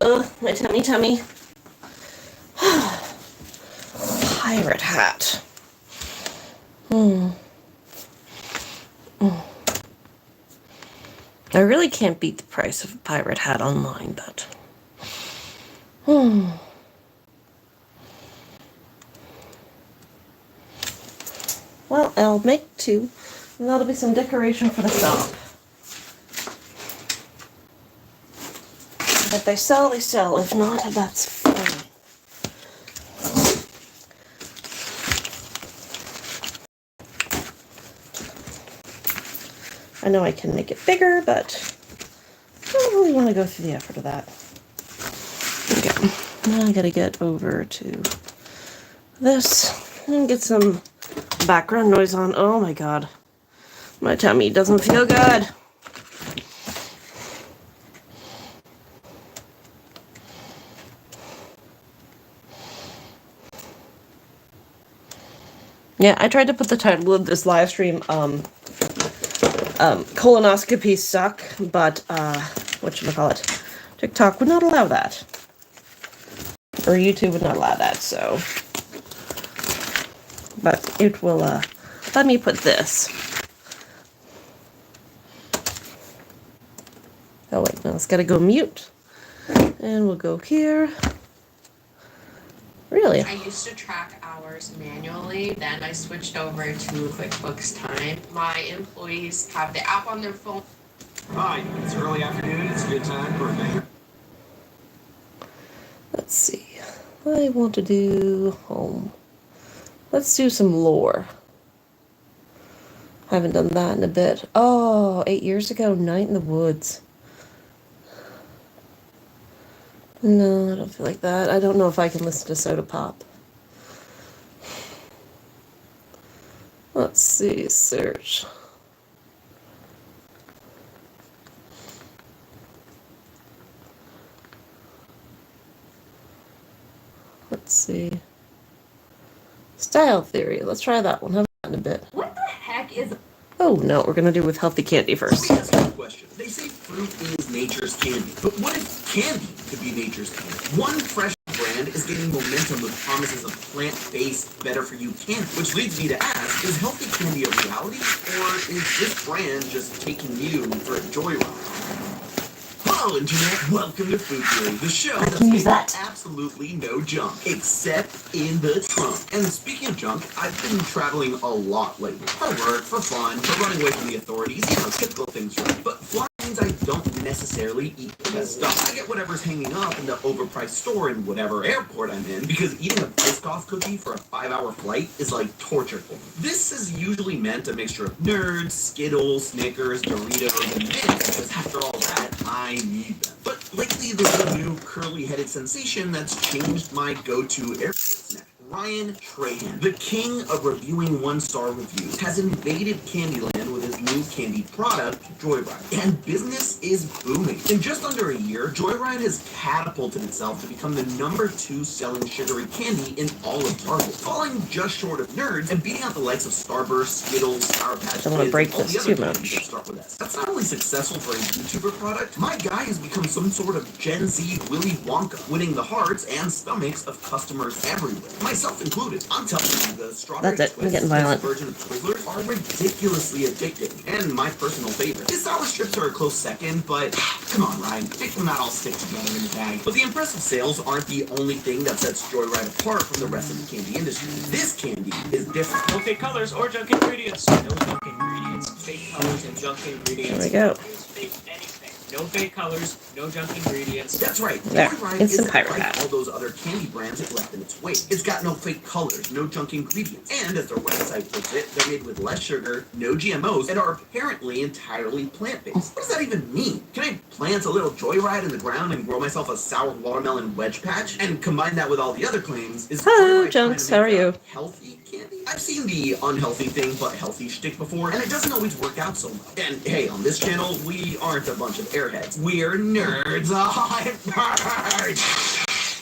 My tummy. Pirate hat. I really can't beat the price of a pirate hat online, but... Well, I'll make 2, and that'll be some decoration for the shop. If they sell, they sell. If not, that's fine. I know I can make it bigger, but I don't really want to go through the effort of that. Okay, now I gotta get over to this and get some background noise on. Oh my god. My tummy doesn't feel good. Yeah, I tried to put the title of this live stream, colonoscopy suck, but, whatchamacallit, TikTok would not allow that. Or YouTube would not allow that, so. But it will, let me put this. Oh wait, no, it's gotta go mute. And we'll go here. Really? I used to track hours manually, then I switched over to QuickBooks Time. My employees have the app on their phone. Hi, it's early afternoon, it's a good time for a mayor. Let's see. I want to do home. Let's do some lore. Haven't done that in a bit. Oh, 8 years ago, Night in the Woods. No, I don't feel like that. I don't know if I can listen to Soda Pop. Let's see, search. Let's see. Style theory. Let's try that one. Haven't done in a bit. What the heck is... Oh, no, we're going to do with healthy candy first. Let me ask you a question. They say fruit is nature's candy, but what if candy could be nature's candy? One fresh brand is gaining momentum with promises of plant-based, better-for-you candy, which leads me to ask, is healthy candy a reality, or is this brand just taking you for a joyride? Hello, Internet. Welcome to Food Theory, the show that's absolutely no junk, except in the trunk. And speaking of junk, I've been traveling a lot lately. For work, for fun, for running away from the authorities, typical things, right? But flying means I don't necessarily eat the best stuff. I get whatever's hanging up in the overpriced store in whatever airport I'm in, because eating a Biscoff cookie for a 5-hour flight is like torture for me. This is usually meant a mixture of Nerds, Skittles, Snickers, Doritos, and Mints, because after all that, I need them. But lately, there's a new curly-headed sensation that's changed my go-to airport snack. Ryan Trahan, the king of reviewing one-star reviews, has invaded Candyland with his new candy product, Joyride. And business is booming. In just under a year, Joyride has catapulted itself to become the #2 selling sugary candy in all of Target, falling just short of Nerds and beating out the likes of Starburst, Skittles, Sour Patch Kids, I don't want to break and all this the other too candies much. that start with S. That's not only successful for a YouTuber product, my guy has become some sort of Gen Z Willy Wonka, winning the hearts and stomachs of customers everywhere, myself included. I'm telling you, the strawberry That's it. I'm getting violent. version of Twizzlers are ridiculously addicting, and my personal favorite. His sour strips are a close second, but come on, Ryan, make them not all stick together in the bag. But the impressive sales aren't the only thing that sets Joyride apart from the rest of the candy industry. This candy is different. No fake colors or junk ingredients. No junk ingredients. Fake colors and junk ingredients. There we go. Fake anything. No fake colors, no junk ingredients. That's right. There. Joyride It's some isn't pirate like hat. all those other candy brands it left in its wake. It's got no fake colors, no junk ingredients, and as their website puts it, they're made with less sugar, no GMOs, and are apparently entirely plant-based. What does that even mean? Can I plant a little Joyride in the ground and grow myself a sour watermelon wedge patch? And combine that with all the other claims, is Hello, Joyride Junks. trying How to are make you? healthy candy? I've seen the unhealthy thing but healthy shtick before, and it doesn't always work out so well. And hey, on this channel, we aren't a bunch of airheads. We're nerds. I'm nerds.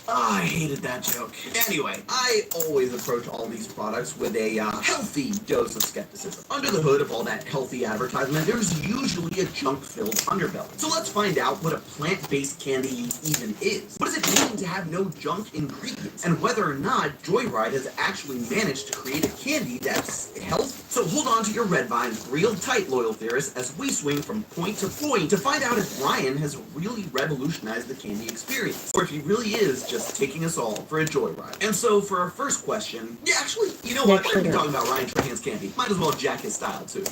I hated that joke. Anyway, I always approach all these products with a healthy dose of skepticism. Under the hood of all that healthy advertisement, there's usually a junk-filled underbelly. So let's find out what a plant-based candy even is. What does it mean to have no junk ingredients? And whether or not Joyride has actually managed to create a candy that's healthy? So hold on to your red vines real tight, loyal theorists, as we swing from point to point to find out if Ryan has really revolutionized the candy experience, or if he really is just taking us all for a joyride. And so for our first question, actually, you know what? We're going to be talking about Ryan Trahan's candy. Might as well jack his style, too.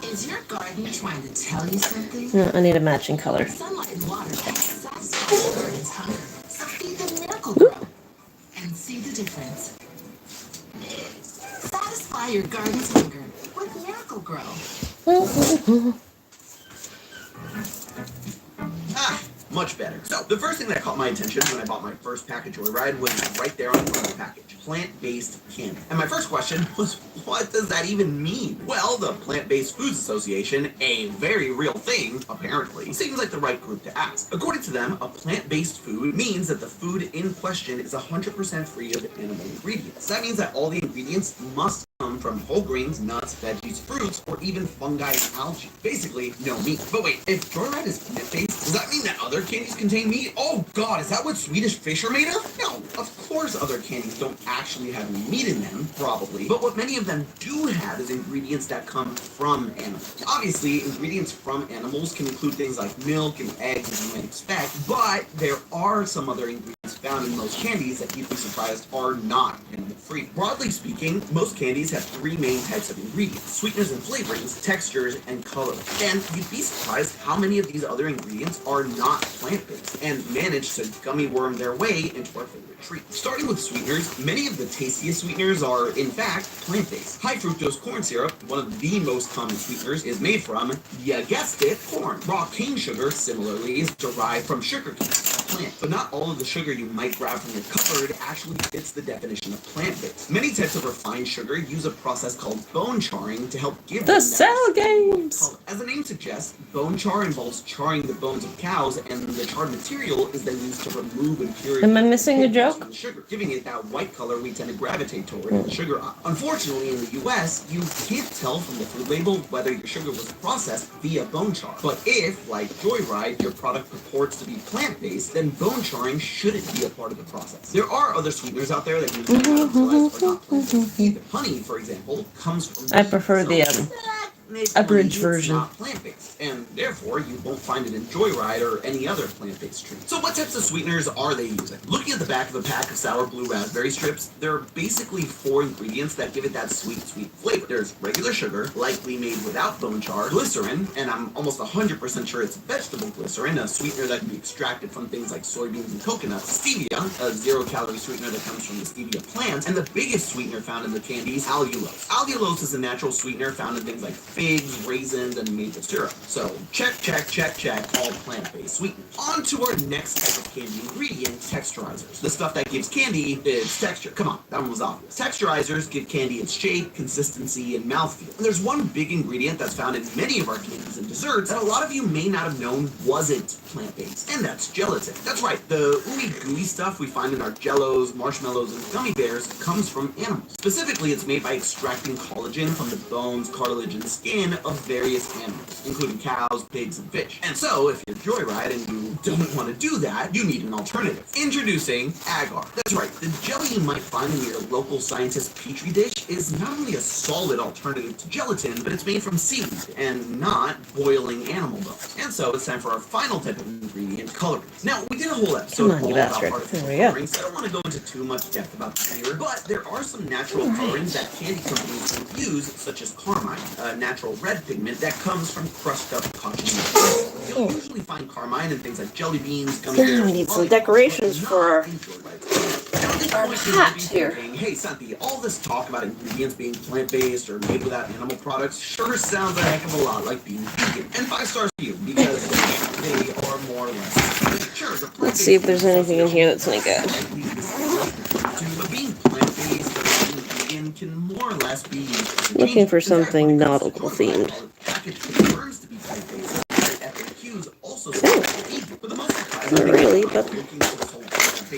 Is your garden trying to tell you something? No, I need a matching color. Sunlight and water can satisfy your garden's hunger. So feed the Miracle Grow and see the difference. Satisfy your garden's hunger with Miracle Grow. Much better. So, the first thing that caught my attention when I bought my first pack of Joyride was right there on the front of the package. Plant-based candy. And my first question was, what does that even mean? Well, the Plant-Based Foods Association, a very real thing, apparently, seems like the right group to ask. According to them, a plant-based food means that the food in question is 100% free of animal ingredients. That means that all the ingredients must come from whole grains, nuts, veggies, fruits, or even fungi and algae. Basically, no meat. But wait, if Joyride is plant-based, does that mean that other candies contain meat? Oh god, is that what Swedish fish are made of? No, of course other candies don't actually have meat in them, probably. But what many of them do have is ingredients that come from animals. Obviously, ingredients from animals can include things like milk and eggs, as you might expect, but there are some other ingredients found in most candies that you'd be surprised are not animal-free. Broadly speaking, most candies have three main types of ingredients: sweeteners and flavorings, textures, and colors. And you'd be surprised how many of these other ingredients are not plant-based and manage to gummy worm their way into our favorite treat. Starting with sweeteners, many of the tastiest sweeteners are, in fact, plant-based. High fructose corn syrup, one of the most common sweeteners, is made from, you guessed it, corn. Raw cane sugar, similarly, is derived from sugarcane, a plant. But not all of the sugar you might grab from your cupboard actually fits the definition of plant-based. Many types of refined sugar use a process called bone charring to help give them The cell games! color. As the name suggests, bone char involves charring the bones of cows, and the charred material is then used to remove impurities. Am I missing a joke? In sugar, giving it that white color we tend to gravitate toward in the sugar aisle. Unfortunately, in the US, you can't tell from the food label whether your sugar was processed via bone char. But if, like Joyride, your product purports to be plant-based, then bone charring shouldn't be a part of the process. There are other sweeteners out there that use but not plant-based either. Honey, for example, comes from I prefer the abridged it's version. not plant-based, and therefore you won't find it in Joyride or any other plant-based treat. So what types of sweeteners are they using? Looking at the back of a pack of sour blue raspberry strips, there are basically 4 ingredients that give it that sweet flavor. There's regular sugar, likely made without bone char, glycerin, and I'm almost 100% sure it's vegetable glycerin, a sweetener that can be extracted from things like soybeans and coconuts, stevia, a 0-calorie sweetener that comes from the stevia plant, and the biggest sweetener found in the candies, allulose. Allulose is a natural sweetener found in things like figs, raisins, and maple syrup. So check, all plant-based sweeteners. On to our next type of candy ingredient, texturizers. The stuff that gives candy its texture. Come on, that one was obvious. Texturizers give candy its shape, consistency, and mouthfeel. And there's one big ingredient that's found in many of our candies and desserts that a lot of you may not have known wasn't plant-based, and that's gelatin. That's right, the ooey gooey stuff we find in our jellos, marshmallows, and gummy bears comes from animals. Specifically, it's made by extracting collagen from the bones, cartilage, and skin of various animals, including cows, pigs, and fish. And so, if you're Joyride and you don't want to do that, you need an alternative. Introducing agar. That's right, the jelly you might find in your local scientist petri dish is not only a solid alternative to gelatin, but it's made from seaweed and not boiling animal bones. And so, it's time for our final type of ingredient, colorings. Now, we did a whole episode Come on, you all about bastard. artificial There we go. colorings, so I don't want to go into too much depth about this here, but there are some natural colorings that candy companies can use, such as carmine, a natural red pigment that comes from crushed up cochineal. You'll usually find carmine in things like jelly beans, gummy Yeah, bears, we need some lollipops, decorations but for not our- in Joyride. Now, at this point, you hat may be here. thinking, hey, Santi, all this talk about ingredients being plant-based or made without animal products sure sounds a heck of a lot like being vegan. And 5 stars for you, because they are more or less. Sure, the Let's see if there's anything in here that's any good. But being plant-based or being vegan can more or less be Looking for In fact, something when it comes to nautical Joyride, themed. while the package confirms to be plant-based, the FAQs also say it's vegan. For the most part, Not really, but- looking for the whole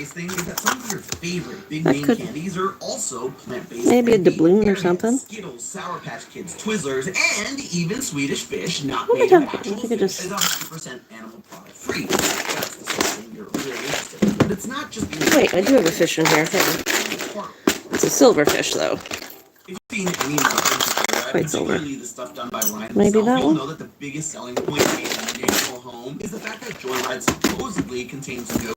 plant-based thing is that some of your favorite big That name could- candies are also plant-based. Maybe a candy. doubloon or Airheads, something. Skittles, Sour Patch Kids, Twizzlers, and even Swedish Fish, not What are we made of talking? actual I think I fish, just- is 100% animal product free. That's the sort of thing you're really interested in. But it's not just being Wait, I do have a fish in here. Hang on. It's a silverfish, though. If you've seen any announcements, Quite silver. particularly the stuff done by Ryan Maybe himself, that you'll one? know that the biggest selling point of a national home is the fact that Joyride supposedly contains no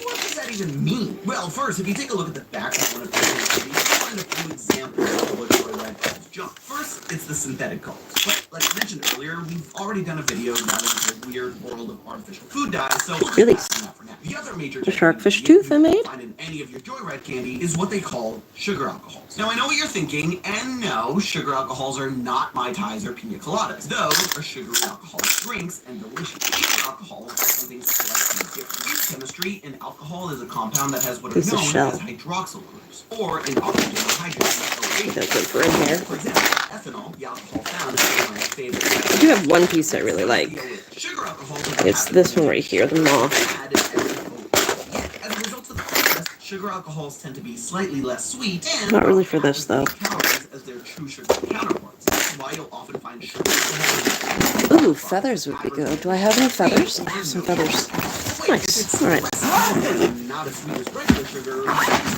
what does that even mean? Well, first, if you take a look at the back of one of the candies, you'll find a few examples of what Joyride calls junk. First, it's the synthetic colors. But like I mentioned earlier, we've already done a video diving into the weird world of artificial food dyes, so we'll Really? just pass on that for now. The other major The sharkfish ingredient tooth I you made? can find in any of your Joyride candy is what they call sugar alcohols. Now I know what you're thinking, and no, sugar alcohols are not Mai Tais or pina coladas. Those are sugary alcoholic drinks and delicious. Sugar alcohols are something slightly different. In chemistry, an alcohol is a compound that has what are Piece of known shell. as hydroxyl groups, or an oxygen hydrate. That's good for in here. For example, ethanol, the alcohol found is one of my favorite. I do have one piece I really like. Sugar alcohols are It's this one right here, the moth. as a result of the process, sugar alcohols tend to be slightly less sweet and Not really for this, though. calories as their true sugar counterparts. That's why you'll often find sugar alcohols. Ooh, feathers would be good. Do I have any feathers? I have some feathers. Nice. All right. Not as sweet as regular sugar,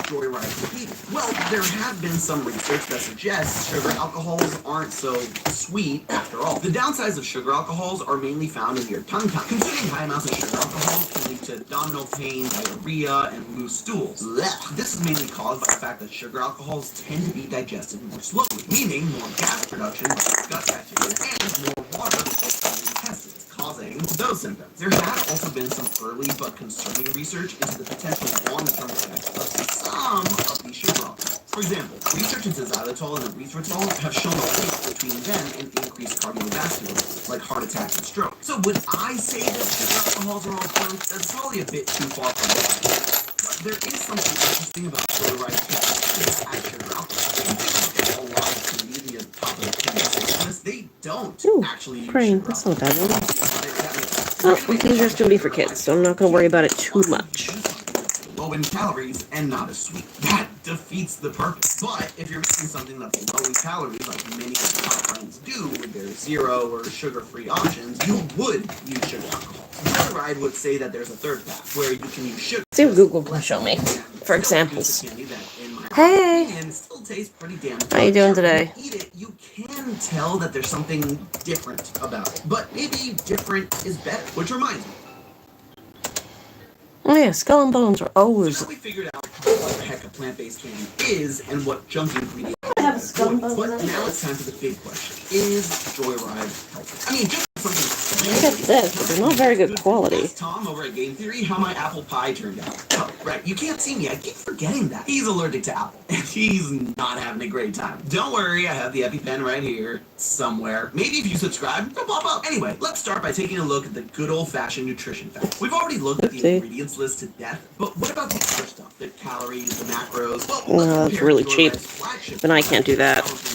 Joyride competing. Well, there have been some research that suggests sugar alcohols aren't so sweet after all. The downsides of sugar alcohols are mainly found in your tongue time. Consuming high amounts of sugar alcohol can lead to abdominal pain, diarrhea, and loose stools. Blech. This is mainly caused by the fact that sugar alcohols tend to be digested more slowly, meaning more gas production by gut bacteria and more water in the intestines, causing those symptoms. There had also been some early but concerning research into the potential long-term effects of some of these sugar alcohols. For example, research into xylitol and erythritol have shown a link between them and increased cardiovascular risks, like heart attacks and stroke. So would I say that sugar alcohols are all junk? That's probably a bit too far from the But there is something interesting about Joyride candy as sugar alcohol. A lot of candies in the top of the candy list, they don't Ooh, actually use crane. sugar That's not a bad one. alcohol. Oh, these are just gonna be for kids, so I'm not gonna worry about it too much. Low in calories and not as sweet. That defeats the purpose. But if you're missing something that's low in calories, like many of the top brands do with their zero or sugar-free options, you would use sugar alcohol. Joyride would say that there's a third path where you can use sugar. See what Google can show me for examples. Hey. And still tastes pretty damn good. How you doing today? When you eat it, you can tell that there's something different about it. But maybe different is better. Which reminds me. Oh yeah, skull and bones are So always. now we figured out what the heck a plant-based candy is and what junk ingredients I have a skull and bones But in it. now it's time for the big question. Is Joyride healthy? I mean, just something... I got this, but they're not very good quality. Ask Tom over at Game Theory how my apple pie turned out. Oh, right, you can't see me. I keep forgetting that. He's allergic to apple, and he's not having a great time. Don't worry, I have the EpiPen right here, somewhere. Maybe if you subscribe, it'll pop up. Anyway, let's start by taking a look at the good old-fashioned nutrition facts. We've already looked at the Oopsie. ingredients list to death, but what about the other stuff? The calories, the macros? Well, Oh, let's that's compare really Joyride's cheap. flagship But I can't do that. raspberry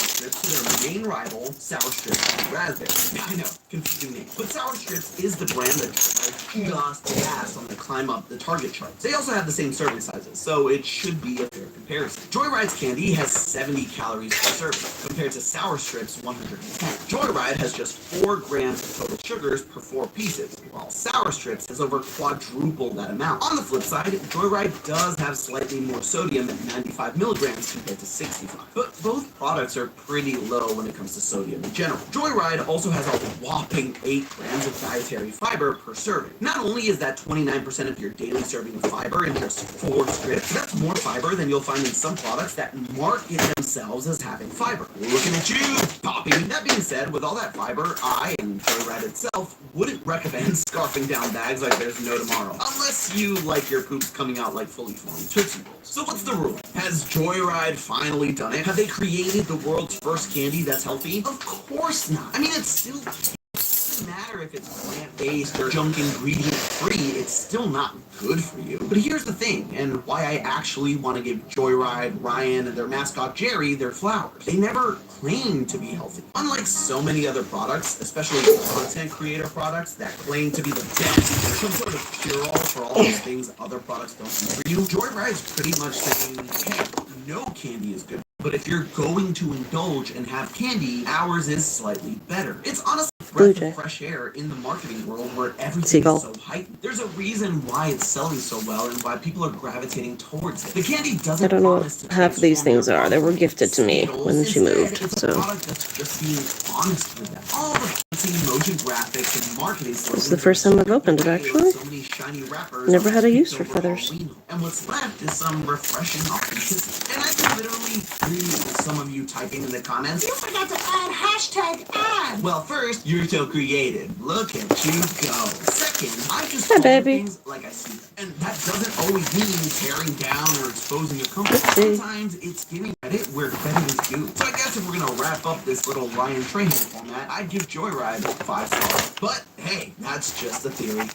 strips to their main rival, Sour Strips and Raspberry. I know, confusing name. But Sour Strips is the brand that Joyride just passed on the climb up the Target charts. They also have the same serving sizes, so it should be a fair comparison. Joyride's candy has 70 calories per serving, compared to Sour Strips' 110. Joyride has just 4 grams of total sugars per 4 pieces, while Sour Strips has over quadruple that amount. On the flip side, Joyride does have slightly more sodium at 95 milligrams compared to 65. But both products are pretty low when it comes to sodium in general. Joyride also has a whopping 8 grams of dietary fiber per serving. Not only is that 29% of your daily serving of fiber in just 4 strips, that's more fiber than you'll find in some products that market themselves as having fiber. Looking at you, Poppy. That being said, with all that fiber, I, and Joyride itself, wouldn't recommend scarfing down bags like there's no tomorrow. Unless you like your poops coming out like fully formed Tootsie Rolls. So what's the rule? Has Joyride finally done it? Have they created the world's first candy that's healthy? Of course not. I mean, it's still... It doesn't matter if it's plant-based or junk ingredient free, it's still not good for you. But here's the thing, and why I actually want to give Joyride, Ryan, and their mascot Jerry their flowers. They never claim to be healthy. Unlike so many other products, especially content creator products that claim to be the best, some sort of cure-all for all those things other products don't do for you, Joyride's pretty much saying, hey, no candy is good. But if you're going to indulge and have candy, ours is slightly better. It's honestly a breath of fresh air in the marketing world where everything is so heightened. There's a reason why it's selling so well and why people are gravitating towards it. The candy doesn't I don't know promise what to half of these transform your things are. They were body. gifted to me when she Instead, moved, it's a so. product that's just being honest with them. All the fancy motion graphics and marketing This is the first time I've opened it, actually. so many shiny wrappers Never had a use picked for over feathers. Halloween. And what's left is some refreshing authenticity. And I can literally read some of you typing in the comments. You forgot to add hashtag ad. Well, first, you're so creative. Look at you go. Second, I just Hi, call baby. things like I see them. And that doesn't always mean tearing down or exposing your comfort. Oopsie. Sometimes it's giving credit where credit is due. So I guess if we're gonna wrap up this little Ryan Trahan format, I'd give Joyride 5 stars. But hey, that's just a theory.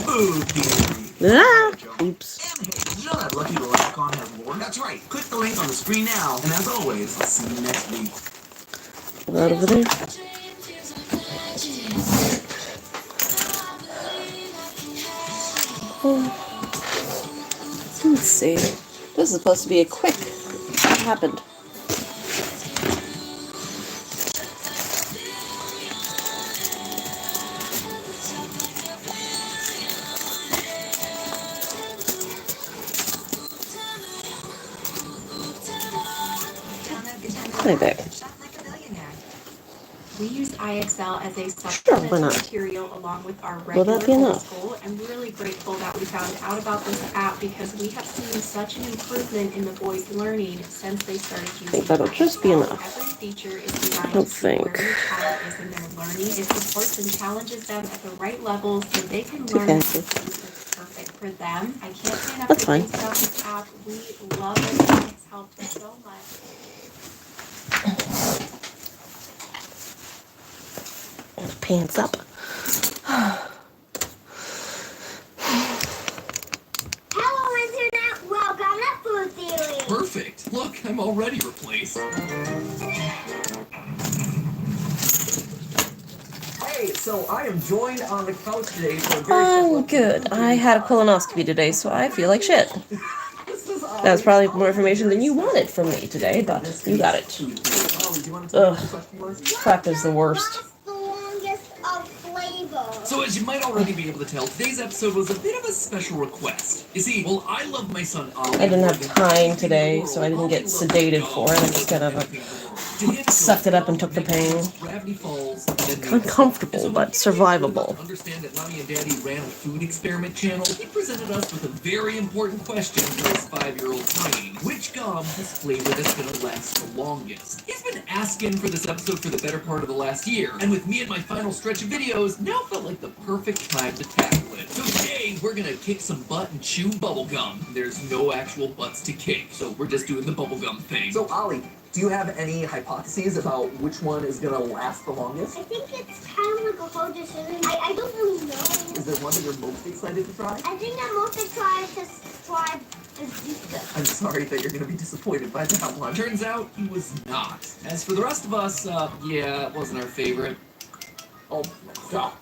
Food theory. Ah! Oops. And hey, did you know that Lucky the Leprechaun has lore? That's right. Click the link on the screen now. And as always, I'll see you next week. That over there. Let's see. This is supposed to be a quick. What happened? Hi there. We use IXL as a why supplement not? material along with our Will regular that be enough? school. I'm really grateful that we found out about this app because we have seen such an improvement in the boys' learning since they started using I think that'll just be IXL. enough. Every feature is designed don't to see where think. your child is in their learning. It supports and challenges them at the right level so they can Too learn fancy. that's perfect for them. I can't say enough That's good fine. things about this app. We love it and it's helped us so much. Pants up. Hello, Internet. Welcome to Food Theory. Perfect. Look, I'm already replaced. Hey, so I am joined on the couch today for a very special. I'm good. I had a colonoscopy today, so I feel like shit. That's probably more information than you wanted from me today, but you got it. Ugh. Crap is the worst. What's the longest of flavor? So as you might already be able to tell, today's episode was a bit of a special request. You see, well, I love my son Ollie. I didn't have time today, so I didn't get sedated for it. I just kind of sucked it up and took the pain. Gravity Falls. Uncomfortable, but survivable. Understand that Mommy and Daddy ran a food experiment channel. He presented us with a very important question for his 5-year-old brain. Which gum has flavor that's gonna last the longest? He's been asking for this episode for the better part of the last year, and with me and my final stretch of videos, now felt like the perfect time to tackle it. So today, we're gonna kick some butt and chew bubblegum. There's no actual butts to kick, so we're just doing the bubblegum thing. So, Ollie, do you have any hypotheses about which one is gonna last the longest? I think it's kind of like a hard decision. I don't really know. Is there one that you're most excited to try? I think I'm most excited to try the Zika. I'm sorry that you're gonna be disappointed by that one. Turns out he was not. As for the rest of us, yeah, it wasn't our favorite. Oh my god.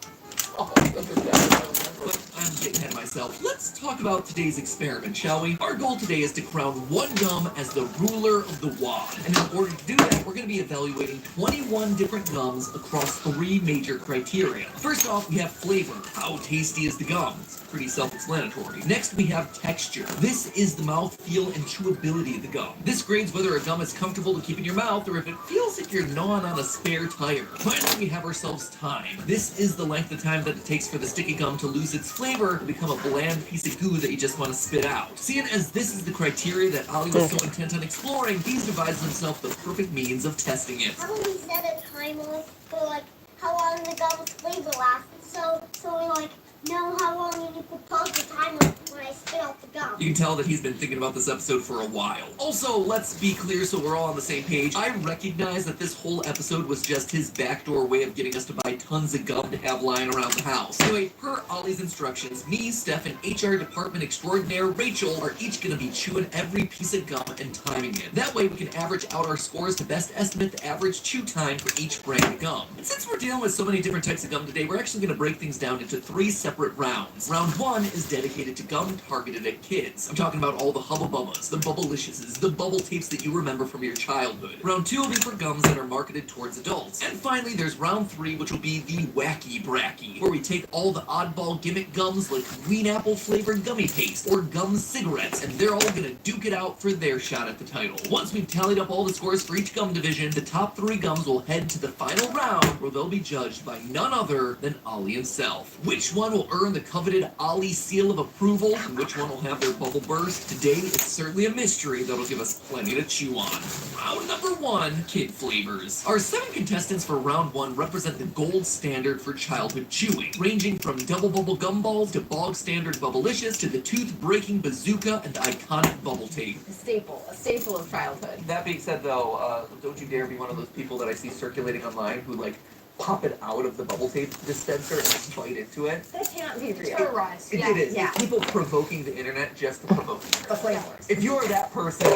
Oh, But I'm getting ahead of myself. Let's talk about today's experiment, shall we? Our goal today is to crown one gum as the ruler of the wad. And in order to do that, we're going to be evaluating 21 different gums across 3 major criteria. First off, we have flavor. How tasty is the gum? It's pretty self-explanatory. Next, we have texture. This is the mouthfeel and chewability of the gum. This grades whether a gum is comfortable to keep in your mouth or if it feels like you're gnawing on a spare tire. Finally, we have ourselves time. This is the length of time that it takes for the sticky gum to lose its flavor and become a bland piece of goo that you just want to spit out. Seeing as this is the criteria that Ollie was so intent on exploring, he's devised himself the perfect means of testing it. How about we set a timer for like how long the gum's flavor lasts? So we like know how long you propose the timer when I spit out the gum. You can tell that he's been thinking about this episode for a while. Also, let's be clear so we're all on the same page. I recognize that this whole episode was just his backdoor way of getting us to buy tons of gum to have lying around the house. Anyway, per Ollie's instructions, me, Steph, and HR department extraordinaire Rachel are each going to be chewing every piece of gum and timing it. That way we can average out our scores to best estimate the average chew time for each brand of gum. And since we're dealing with so many different types of gum today, we're actually going to break things down into 3 separate rounds. Round 1 is dedicated to gum targeted at kids. I'm talking about all the Hubba Bubbas, the Bubbliciouses, the bubble tapes that you remember from your childhood. Round 2 will be for gums that are marketed towards adults. And finally, there's round 3, which will be the Wacky Bracky, where we take all the oddball gimmick gums like green apple flavored gummy paste or gum cigarettes, and they're all gonna duke it out for their shot at the title. Once we've tallied up all the scores for each gum division, the top 3 gums will head to the final round, where they'll be judged by none other than Ollie himself. Which one will earn the coveted Ollie seal of approval, and which one will have their bubble burst? Today, it's certainly a mystery that'll give us plenty to chew on. Round number 1, kid flavors. Our 7 contestants for round 1 represent the gold standard for childhood chewing, ranging from double bubble gumballs to bog standard Bubblicious to the tooth-breaking bazooka and the iconic bubble tape. A staple of childhood. That being said, though, don't you dare be one of those people that I see circulating online who, like, pop it out of the bubble tape dispenser and bite into it. That can't be real. Terrorized. It is. Yeah. It's people provoking the internet just to provoke the The internet. flavors. If you're that person,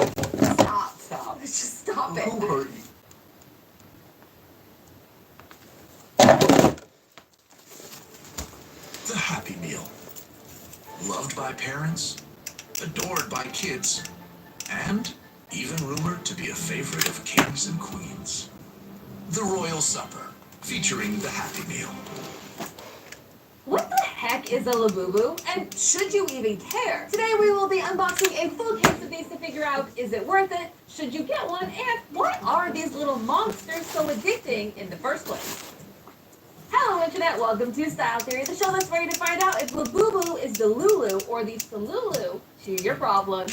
Stop. stop. Just stop it. Who hurt you? The Happy Meal. Loved by parents, adored by kids, and even rumored to be a favorite of kings and queens. The Royal Supper, featuring the Happy Meal. What the heck is a Labubu? And should you even care? Today we will be unboxing a full case of these to figure out, is it worth it? Should you get one? And why are these little monsters so addicting in the first place? Hello Internet, welcome to Style Theory, the show that's ready to find out if Labubu is the Lulu or the Salulu to your problem.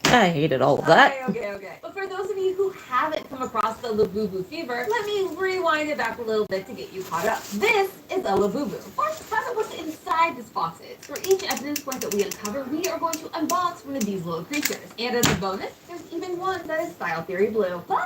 I hated all of that. Okay. But for those of you who haven't come across the Labubu fever, let me rewind it back a little bit to get you caught up. This is a Labubu. First, find out what's inside this box is. For each evidence point that we uncover, we are going to unbox one of these little creatures. And as a bonus, there's even one that is Style Theory Blue. But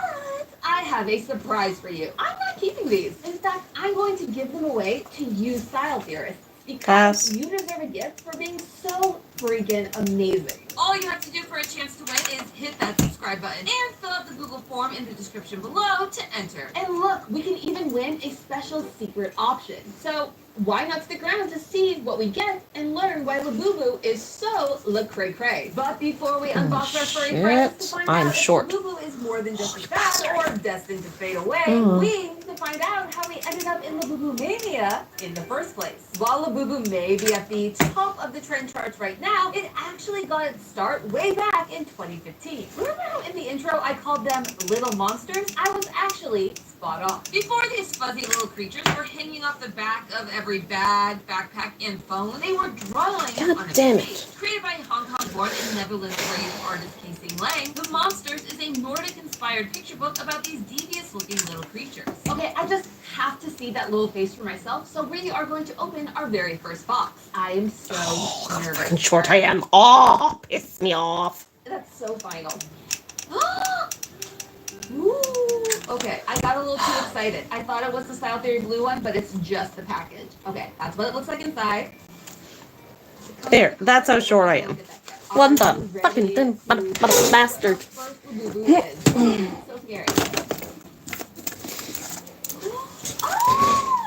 I have a surprise for you. I'm not keeping these. In fact, I'm going to give them away to you Style Theorists. Because you deserve a gift for being so freaking amazing. All you have to do for a chance to win is hit that subscribe button and fill out the Google form in the description below to enter. And look, we can even win a special secret option. So why not stick around to see what we get and learn why Labubu is so cray-cray. But before we unbox our furry friends to find out if Labubu is more than just a fad or destined to fade away, we need to find out how we ended up in Labubu mania in the first place. While Labubu may be at the top of the trend charts right now, it actually got its start way back in 2015. Remember how in the intro I called them little monsters? I was actually spot on. Before these fuzzy little creatures were hanging off the back of every bag, backpack, and phone, they were drawing on a page. Created by Hong Kong-born and Netherlands-raised artist Casey Lang, The Monsters is a Nordic-inspired picture book about these devious-looking little creatures. Okay, I just have to see that little face for myself, so we are going to open our very first box. I am so nervous. In short, I am. Oh, piss me off. That's so final. Ooh. Okay, I got a little too excited. I thought it was the Style Theory Blue one, but it's just the package. Okay, that's what it looks like inside. There, that's how short I am. One thumb. Fucking thumb, bastard. First Labubu is. So scary.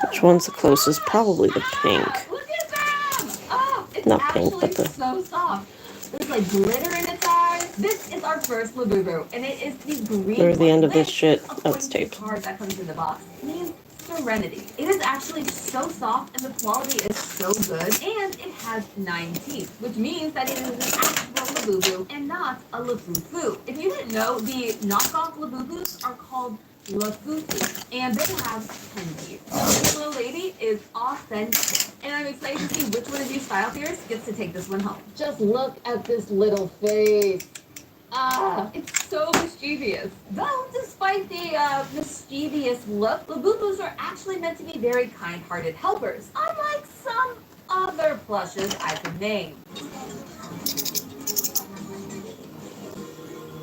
Which one's the closest? Probably the pink. Look at them! Oh, it's Not actually pink, but the... so soft. There's like glitter in its eyes. This is our first Labubu, and it is the green. Where's the end of this This, shit? Oh, according it's to the taped. card that comes in the box, means Serenity. It is actually so soft, and the quality is so good, and it has 9 teeth, which means that it is an actual Labubu and not a Lafufu. If you didn't know, the knockoff Labubus are called Lafufu, and they have 10 teeth. So this little lady is authentic, and I'm excited to see which one of you Style Theorists gets to take this one home. Just look at this little face. It's so mischievous. Though, despite the mischievous look, Labubus are actually meant to be very kind-hearted helpers, unlike some other plushes I could name.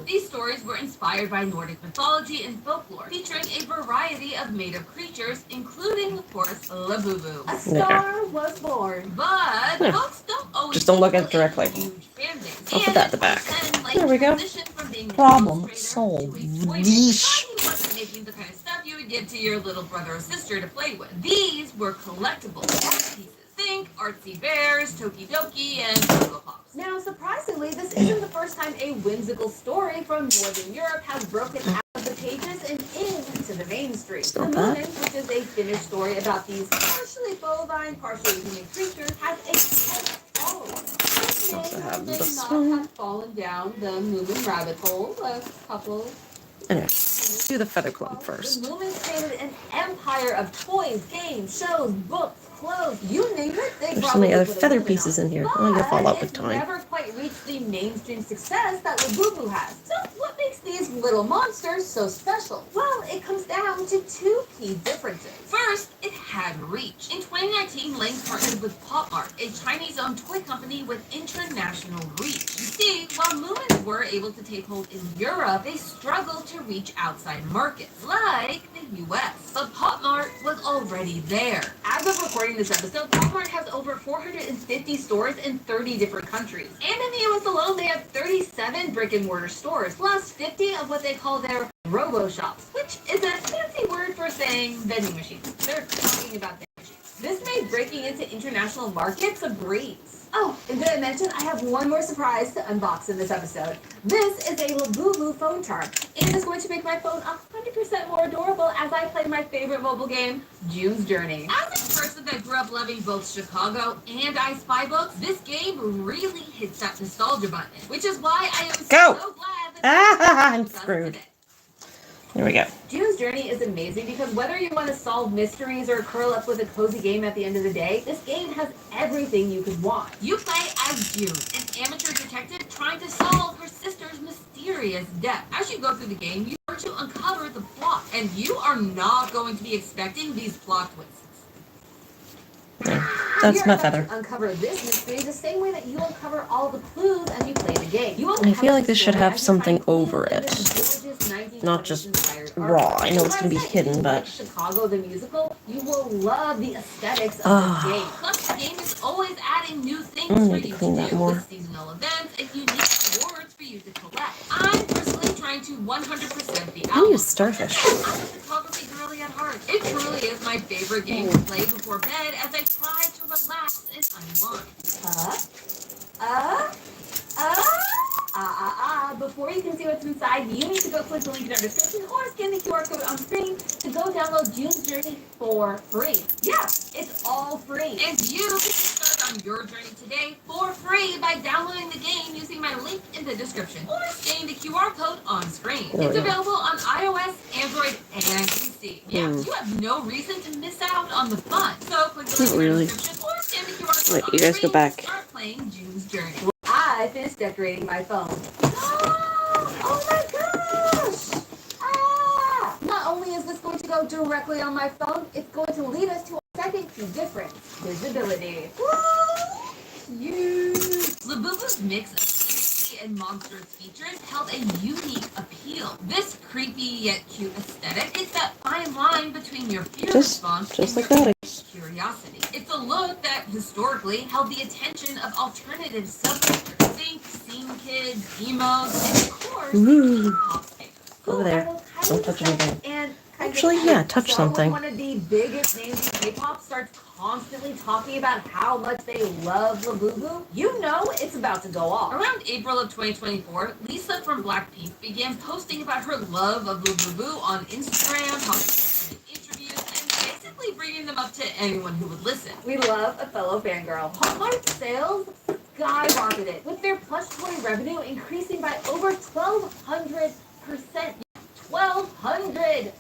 These stories were inspired by Nordic mythology and folklore, featuring a variety of made-up creatures, including, of course, Labubu. A star was born. But books don't always Just don't look at it equal a directly. huge fan base. I'll put And that at the back. 2010, There we go. transitioned from being an Problem illustrator solved. to a toy maker, Yeesh. but he wasn't making the kind of stuff you would give to your little brother or sister to play with. These were collectible art pieces. Think artsy bears, Tokidoki, and Cocoa Pops. Now, surprisingly, this isn't the first time a whimsical story from Northern Europe has broken out of the pages and into the mainstream. The not bad. Moomin, which is a Finnish story about these partially bovine, partially human creatures, has a cult following. This may Also have or may this not one. have fallen down the Moomin rabbit hole a couple. Anyway, do the feather clump The first. Moomins created an empire of toys, games, shows, books, clothes, you name it. They There's so probably many other put a feather Moomin pieces on. in here. I'm gonna fall out with It's time. never quite reached the mainstream success that Labubu has. So what makes these little monsters so special? Well, it comes down to two key differences. First, it had reach. In 2019, Lang partnered with Pop Mart, a Chinese-owned toy company with international reach. You see, while Moomins were able to take hold in Europe, they struggled to reach outside markets, like the US. But Pop Mart was already there. As of recording this episode, Walmart has over 450 stores in 30 different countries. And in the US alone, they have 37 brick-and-mortar stores, plus 50 of what they call their robo-shops, which is a fancy word for saying vending machines. They're talking about vending machines. This made breaking into international markets a breeze. Oh, and did I mention I have one more surprise to unbox in this episode? This is a Labubu phone charm, and it's going to make my phone 100% more adorable as I play my favorite mobile game, June's Journey. As a person that grew up loving both Chicago and I Spy books, this game really hits that nostalgia button, which is why I am Go. so glad that Ah, I'm screwed. There we go. June's Journey is amazing because whether you want to solve mysteries or curl up with a cozy game at the end of the day, this game has everything you could want. You play as June, an amateur detective trying to solve her sister's mysterious death. As you go through the game, you start to uncover the plot, and you are not going to be expecting these plot twists. That's You're my about feather. to uncover this mystery the same way that you uncover all the clues as you play the game. You I feel like this should have as you something find clues over in it. this gorgeous 1920s Not just inspired raw. art. I know it's gonna be Plus, if hidden, you but- like Chicago the musical, you will love the aesthetics of Ah. this game. Plus, the game is always adding new things I for need to you clean to that do, more. with seasonal events and unique awards for you to collect. I'm personally trying to 100% the I album. use starfish. I'm a photography girly at heart. It truly is my favorite game to play before bed as I try to relax and unwind. Before you can see what's inside, you need to go click the link in our description or scan the QR code on screen to go download June's Journey for free. Yeah, it's all free. And you can start on your journey today for free by downloading the game using my link in the description or scanning the QR code on screen. There we It's go. available on iOS, Android, and PC. Yeah, you have no reason to miss out on the fun. So click the link in the Really. description or scan the QR code Wait, on you guys screen go back. to start playing June's Journey. I finished decorating my phone. Oh my gosh! Not only is this going to go directly on my phone, it's going to lead us to a second key difference: visibility. Huge! Labubu's mix of creepy and monstrous features held a unique appeal. This creepy yet cute aesthetic is that fine line between your fear response Just and like your that. curiosity. It's a look that historically held the attention of alternative subcultures. Think scene kids, emos, and of course, Ooh. pop fans. Over there. Don't touch anything. And kind of Actually, yeah, touch so something. When one of the biggest names in K-pop starts constantly talking about how much they love Labubu, you know it's about to go off. Around April of 2024, Lisa from Blackpink began posting about her love of Labubu on Instagram, talking in interviews, and basically bringing them up to anyone who would listen. We love a fellow fangirl. Hallmark sales skyrocketed, with their plush toy revenue increasing by over 1,200%. 1,200%!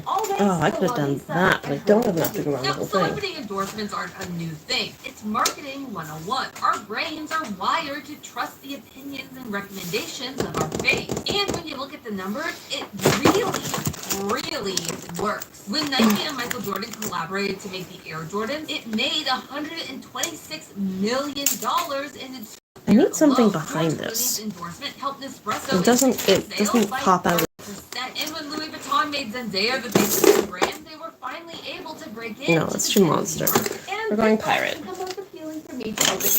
All thanks Oh, I to could have done Lisa that, but I and don't her have enough to go around the Now, whole thing. celebrity endorsements aren't a new thing. It's marketing 101. Our brains are wired to trust the opinions and recommendations of our faves. And when you look at the numbers, it really really works. When Nike and Michael Jordan collaborated to make the Air Jordans, it made $126 million in its I need something alone. behind George this. Clooney's endorsement helped Nespresso It doesn't increase sales by pop out. 30%. And when Louis Vuitton made Zendaya the face of the brand, they were finally able to break in. No, it's too monster. We're going pirate. The most appealing for me to open.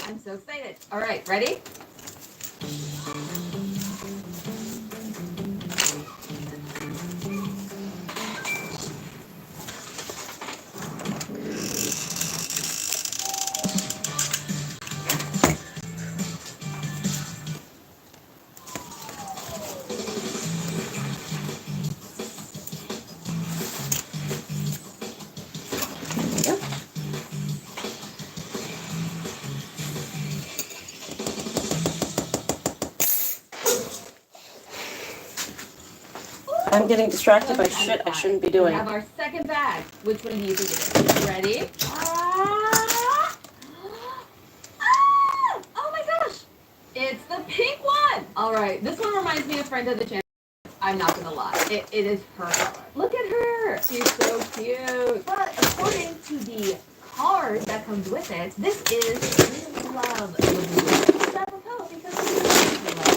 I'm so excited. All right, ready? I'm getting distracted by shit I shouldn't be doing. We have our second bag. Which one do you think it is? Ready? Ah! Ah! Oh my gosh! It's the pink one! Alright, this one reminds me of friend of the channel. I'm not gonna lie. It is her color. Look at her! She's so cute. But according to the card that comes with it, this is We Love Labubu. It's apropos because we love.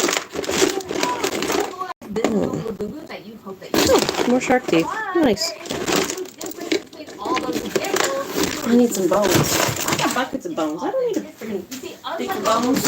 This is the Labubu that you hope that you Oh, more shark teeth. Nice. I need some bones. I got buckets of bones. I don't need a freaking big bones.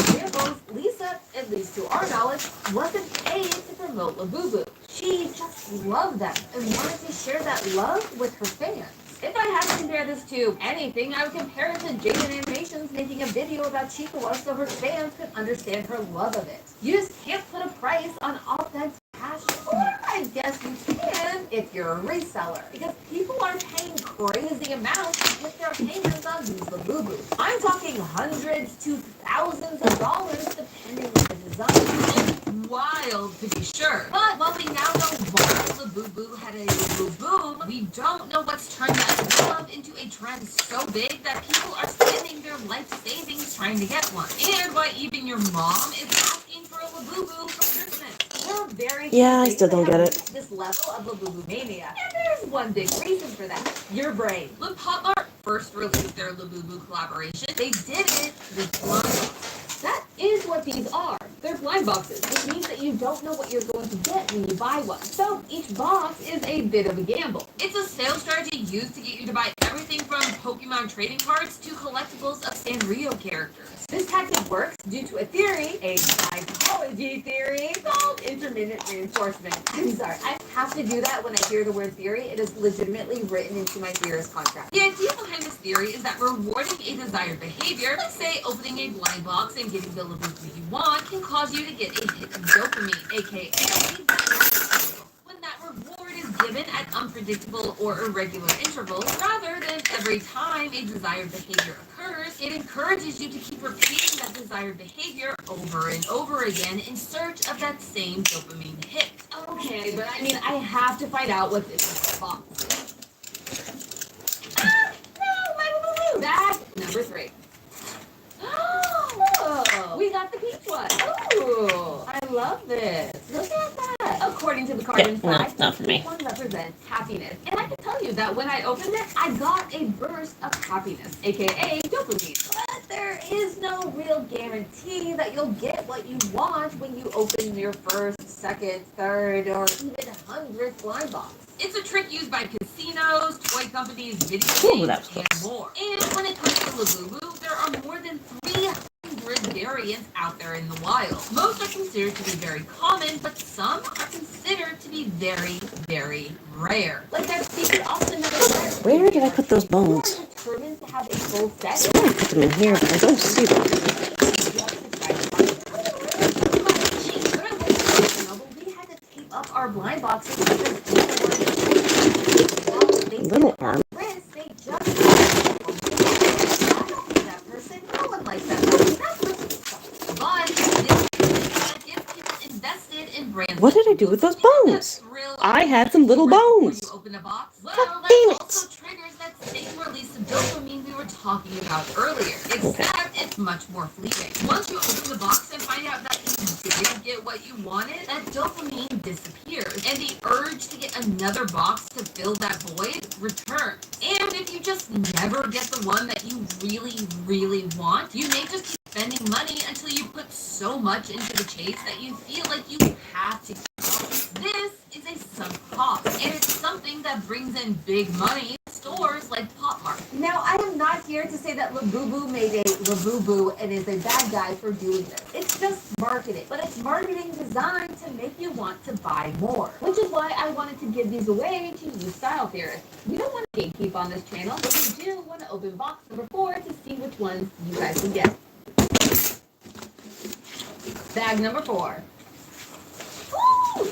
Lisa, at least to our knowledge, wasn't paid to promote Labubu. She just loved them and wanted to share that love with her fans. If I had to compare this to anything, I would compare it to Jaden Animations making a video about Chikawa so her fans could understand her love of it. You just can't put a price on authentic passion. Or I guess you can if you're a reseller. Because people are paying crazy amounts to get their hands on these Labubus. I'm talking hundreds to thousands of dollars depending on the design. Wild to be sure. But while we now know why Labubu had a Labubu, we don't know what's turned that love into a trend so big that people are spending their life savings trying to get one. And why even your mom is asking for a Labubu for Christmas. We're very Yeah, I still don't get it. This level of Labubu mania. And there's one big reason for that. Your brain. When Pop Mart first released their Labubu collaboration, they did it with blind. That is what these are. They're blind boxes, which means that you don't know what you're going to get when you buy one. So each box is a bit of a gamble. It's a sales strategy used to get you to buy everything from Pokemon trading cards to collectibles of Sanrio characters. This tactic works due to a theory, a psychology theory, called intermittent reinforcement. I'm sorry, I have to do that when I hear the word theory. It is legitimately written into my theorist contract. The idea behind this theory is that rewarding a desired behavior, let's say opening a blind box and getting the Labubu you want, can cause you to get a hit of dopamine, aka when that reward is given at unpredictable or irregular intervals, rather than every time a desired behavior occurs, it encourages you to keep repeating that desired behavior over and over again in search of that same dopamine hit. Okay, but I mean, I have to find out what this box is. No, my Labubu! That's number 3. Oh, we got the peach one. Oh, I love this. Look at that. According to the card inside, not for me. This one represents happiness. And I can tell you that when I opened it, I got a burst of happiness, aka dopamine. But there is no real guarantee that you'll get what you want when you open your first, second, third, or even 100th blind box. It's a trick used by casinos, toy companies, video games, and more. And when it comes to Labubu, there are more than 300 variants out there in the wild. Most are considered to be very common, but some are considered to be very, very rare. Like that secret option number 1. Where did I put those bones? You are determined to have a full set. I put them in here, but I don't see them. We had to tape up our blind boxes Little arm. They just that person. No one likes that person. That person. But this gives people invested in brands. What did I do with those bones? I had some little Before bones. you open a box, well, God that damn it. also triggers that same release of dopamine we were talking about earlier, except it's much more fleeting. Once you open the box and find out that you didn't get what you wanted, that dopamine disappears, and the urge to get another box to fill that void returns. And if you just never get the one that you really, really want, you may just keep spending money until you put so much into the chase that you feel like you have to keep going. This is a sunk cost, and it's something that brings in big money in stores like Pop Mart. Now, I am not here to say that Labubu made a Labubu and is a bad guy for doing this. It's just marketing, but it's marketing designed to make you want to buy more, which is why I wanted to give these away to you style theorists. We don't want to gatekeep on this channel, but we do want to open box number 4 to see which ones you guys can get. Bag number 4. Ooh!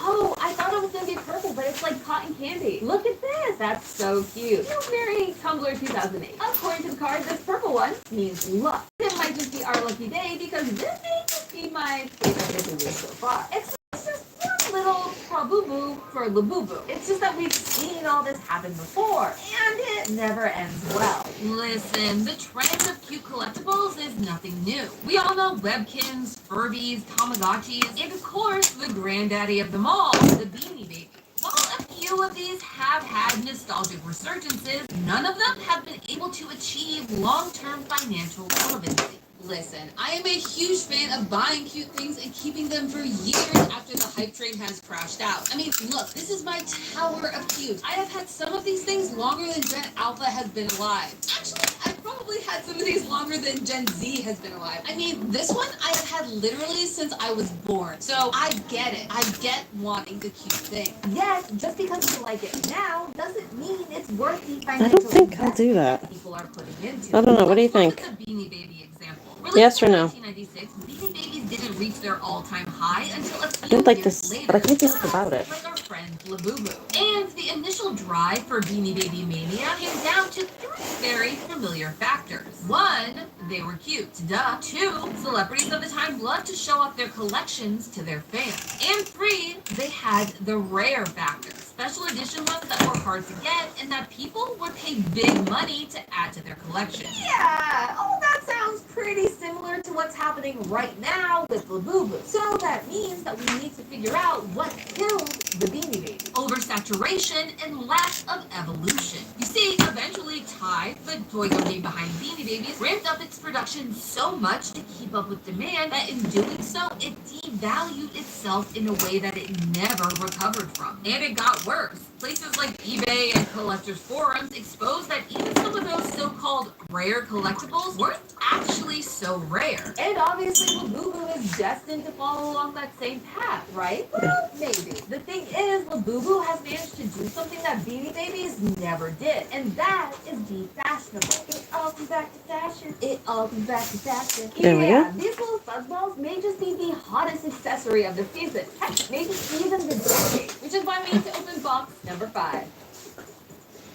Oh, I thought it was going to be purple, but it's like cotton candy. Look at this. That's so cute. You marry Tumblr 2008. According to the card, this purple one means luck. It might just be our lucky day because this may just be my favorite giveaway so far. It's just one little Prabubu for Labubu. It's just that we've seen all this happen before, and it never ends well. Listen, the trend of cute collectibles is nothing new. We all know Webkins, Furbies, Tamagotchis, and of course, the granddaddy of them all, the Beanie Baby. While a few of these have had nostalgic resurgences, none of them have been able to achieve long-term financial relevancy. Listen, I am a huge fan of buying cute things and keeping them for years after the hype train has crashed out. I mean, look, this is my tower of cute. I have had some of these things longer than Gen Alpha has been alive. Actually, I've probably had some of these longer than Gen Z has been alive. I mean, this one I have had literally since I was born. So I get it. I get wanting the cute thing. Yes, just because you like it now doesn't mean it's worth the I financial don't think I'll do that. people are putting into I it. don't know. What do you Let's look think? at the Beanie Baby example. Yes or Released in no? 1996, Beanie Babies didn't reach their all-time high until a few I did like years this, later. but I can't do this about it. Like our friend Labubu. And the initial drive for Beanie Baby mania came down to 3 very familiar factors. 1, they were cute. Duh. 2, celebrities of the time loved to show off their collections to their fans. And 3, they had the rare factor. Special edition ones that were hard to get and that people would pay big money to add to their collection. Yeah, oh, that sounds pretty similar to what's happening right now with Labubu. So that means that we need to figure out what killed the Beanie Baby. Oversaturation and lack of evolution. You see, eventually Tide, the toy company behind Beanie Babies, ramped up its production so much to keep up with demand that in doing so, it devalued itself in a way that it never recovered from. And it got worse. Places like eBay and collectors forums exposed that even some of those so-called rare collectibles weren't actually so rare. And obviously Labubu is destined to follow along that same path, right? Well, maybe. The thing is, Labubu has managed to do something that Beanie Babies never did, and that is be fashionable. It all comes back to fashion. It all comes back to fashion. There we Yeah, go. these little fuzzballs may just be the hottest accessory of the season. Heck, maybe even the decade. Which is why we need to open box number 5.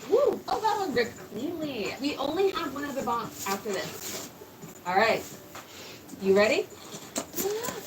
Woo! Oh, that one ripped cleanly. We only have one other box after this. All right. You ready?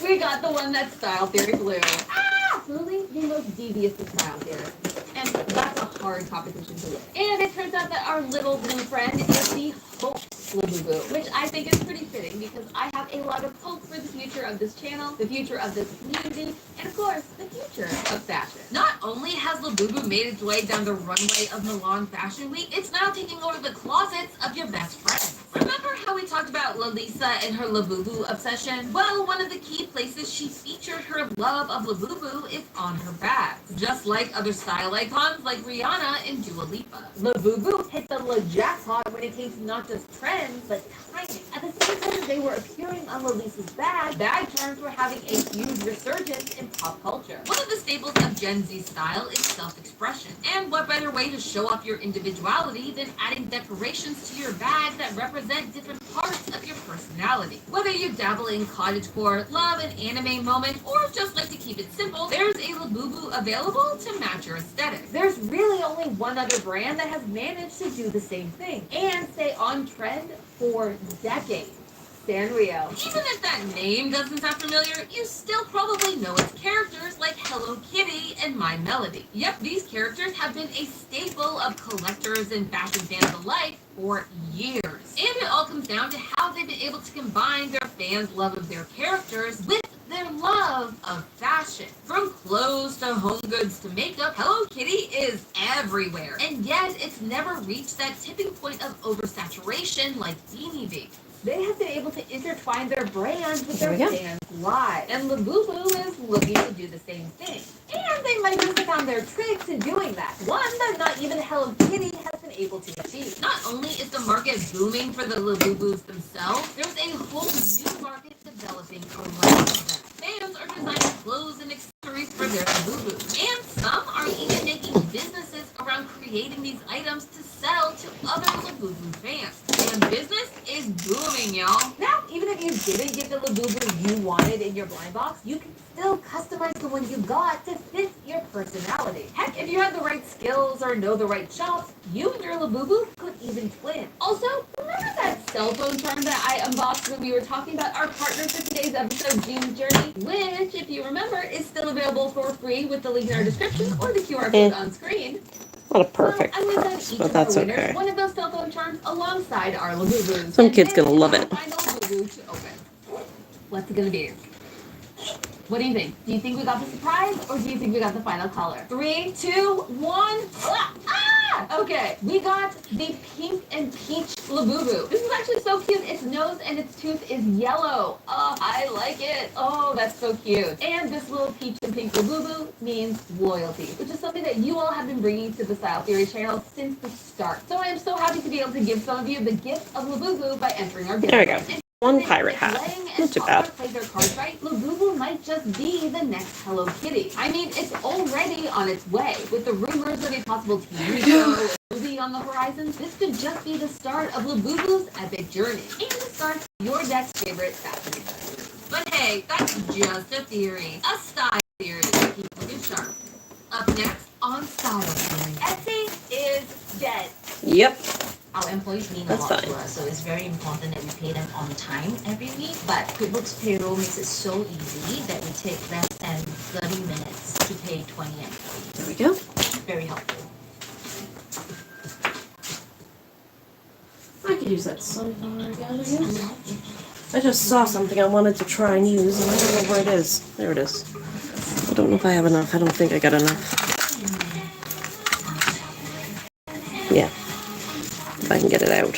We got the one that's Style Theory Blue. Ah! Truly the most devious of Style Theory. And that's a hard competition to win. And it turns out that our little blue friend is the Hope Labubu, which I think is pretty fitting because I have a lot of hope for the future of this channel, the future of this community, and of course, the future of fashion. Not only has Labubu made its way down the runway of Milan Fashion Week, it's now taking over the closets of your best friends. Remember how we talked about Lalisa and her Labubu obsession? Well, one of the key places she featured her love of Labubu is on her bags, just like other style icons like Rihanna and Dua Lipa. Labubu hit the jackpot when it came to not just trends, but timing. At the same time as they were appearing on Lalisa's bag terms were having a huge resurgence in pop culture. One of the staples of Gen Z style is self-expression. And what better way to show off your individuality than adding decorations to your bag that represent different parts of your personality. Whether you dabble in cottagecore, love an anime moment, or just like to keep it simple, there's a Labubu available to match your aesthetic. There's really only one other brand that has managed to do the same thing and stay on trend for decades. Sanrio. Even if that name doesn't sound familiar, you still probably know its characters like Hello Kitty and My Melody. Yep, these characters have been a staple of collectors and fashion fans alike for years. And it all comes down to how they've been able to combine their fans' love of their characters with their love of fashion. From clothes to home goods to makeup, Hello Kitty is everywhere. And yet, it's never reached that tipping point of oversaturation like Beanie Babies. They have been able to intertwine their brands with their fans' lives. And Labubu is looking to do the same thing. And they might just have found their tricks in doing that. One that not even Hello Kitty has been able to achieve. Not only is the market booming for the Labubus themselves, there's a whole new market developing around them. Fans are designing clothes and accessories for their Labubus. And some are even making businesses around creating these items to sell to other Labubu fans. And business is booming, y'all. Now, even if you didn't get the Labubu you wanted in your blind box, you can still customize the one you got to fit your personality. Heck, if you have the right skills or know the right shops, you and your Labubu could even twin. Also, remember that cell phone charm that I unboxed when we were talking about our partner for today's episode, June's Journey, which, if you remember, is still available for free with the link in our description or the QR code on screen. Not a perfect cross, but that's okay. One of those cell phone charms alongside our Labubus. Some kid's gonna love it. Final Labubu to open. What's it gonna be? What do you think? Do you think we got the surprise, or do you think we got the final color? 3, 2, 1. Ah! Okay, we got the pink and peach Labubu. This is actually so cute. Its nose and its tooth is yellow. Oh, I like it. Oh, that's so cute. And this little peach and pink Labubu means loyalty, which is something that you all have been bringing to the Style Theory channel since the start. So I am so happy to be able to give some of you the gift of Labubu by entering our gift. There we go. One pirate hat. Not too bad. Play their cards right, Labubu might just be the next Hello Kitty. I mean, it's already on its way. With the rumors of a possible TV show or movie on the horizon, this could just be the start of Labubu's epic journey. And the start of your next favorite fashion. But hey, that's just a theory. A style theory to keep you sharp. Up next on Style Theory. Etsy is dead. Yep. Our employees mean a That's lot fine. to us, so it's very important that we pay them on time every week. But QuickBooks Payroll makes it so easy that we take less than 30 minutes to pay 20 employees. There we go. Very helpful. I could use that sunflower again, I guess. I just saw something I wanted to try and use, and I don't know where it is. There it is. I don't know if I have enough. I don't think I got enough. Yeah. If I can get it out.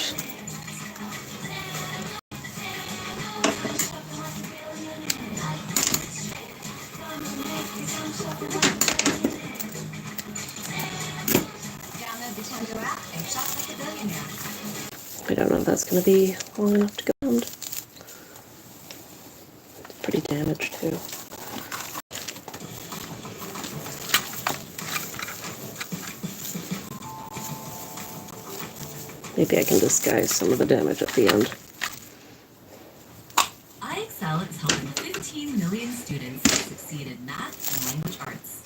I don't know if that's going to be long enough to go around. It's pretty damaged too. Maybe I can disguise some of the damage at the end. iExcel is helping 15 million students succeed in math and language arts.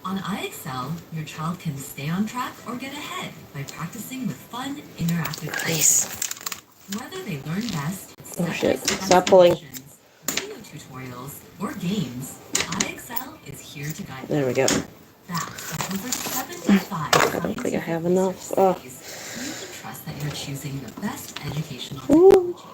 On iExcel, your child can stay on track or get ahead by practicing with fun, interactive Nice. quizzes. Whether they learn best, Oh shit. Stop pulling. video tutorials, or games, iExcel is here to guide There we go. That with over 75 I don't think I have enough. Oh. you can trust that you're choosing the best educational Ooh. technology.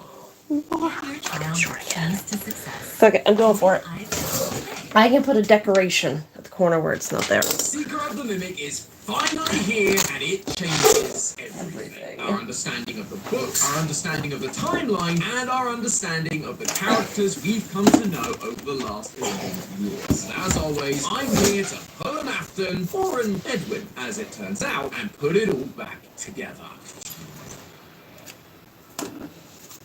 Your child Sure I can. keys to success. Fuck it, I'm going for it. iExcel today. I can put a decoration at the corner where it's not there. Secret of the Mimic is finally here, and it changes everything. Our understanding of the book, our understanding of the timeline, and our understanding of the characters we've come to know over the last 11 years. And as always, I'm here to pull an Afton, or an Edwin, as it turns out, and put it all back together.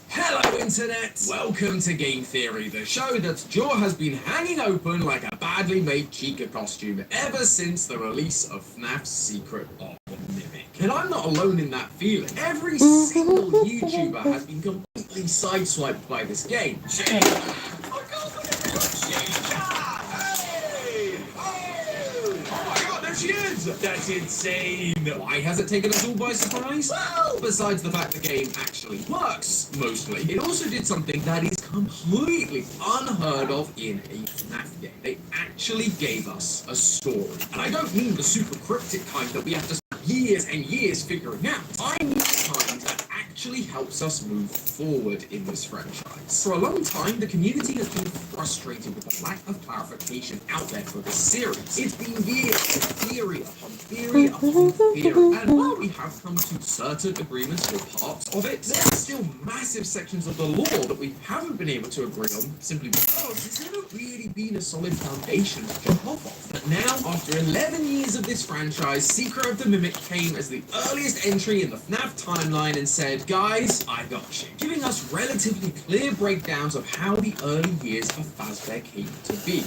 Hello Internet! Welcome to Game Theory, the show that's jaw has been hanging open like a badly made Chica costume ever since the release of FNAF's Secret of the Mimic. And I'm not alone in that feeling. Every single YouTuber has been completely sideswiped by this game. Chica! Chica! Hey! Oh! Oh my god, there she is! That's insane. Why has it taken us all by surprise? Well, besides the fact the game actually works, mostly, it also did something that is completely unheard of in a FNAF game. They actually gave us a story. And I don't mean the super cryptic kind that we have to spend years and years figuring out. I mean the kind that actually helps us move forward in this franchise. For a long time, the community has been frustrated with the lack of clarification out there for this series. It's been years of theory upon theory upon theory, and while we have come to certain agreements for parts of it, there are still massive sections of the lore that we haven't been able to agree on simply because there's never really been a solid foundation to jump off of. But now, after 11 years of this franchise, Secret of the Mimic came as the earliest entry in the FNAF timeline and said, guys, I got you, giving us relatively clear breakdowns of how the early years of Fazbear came to be,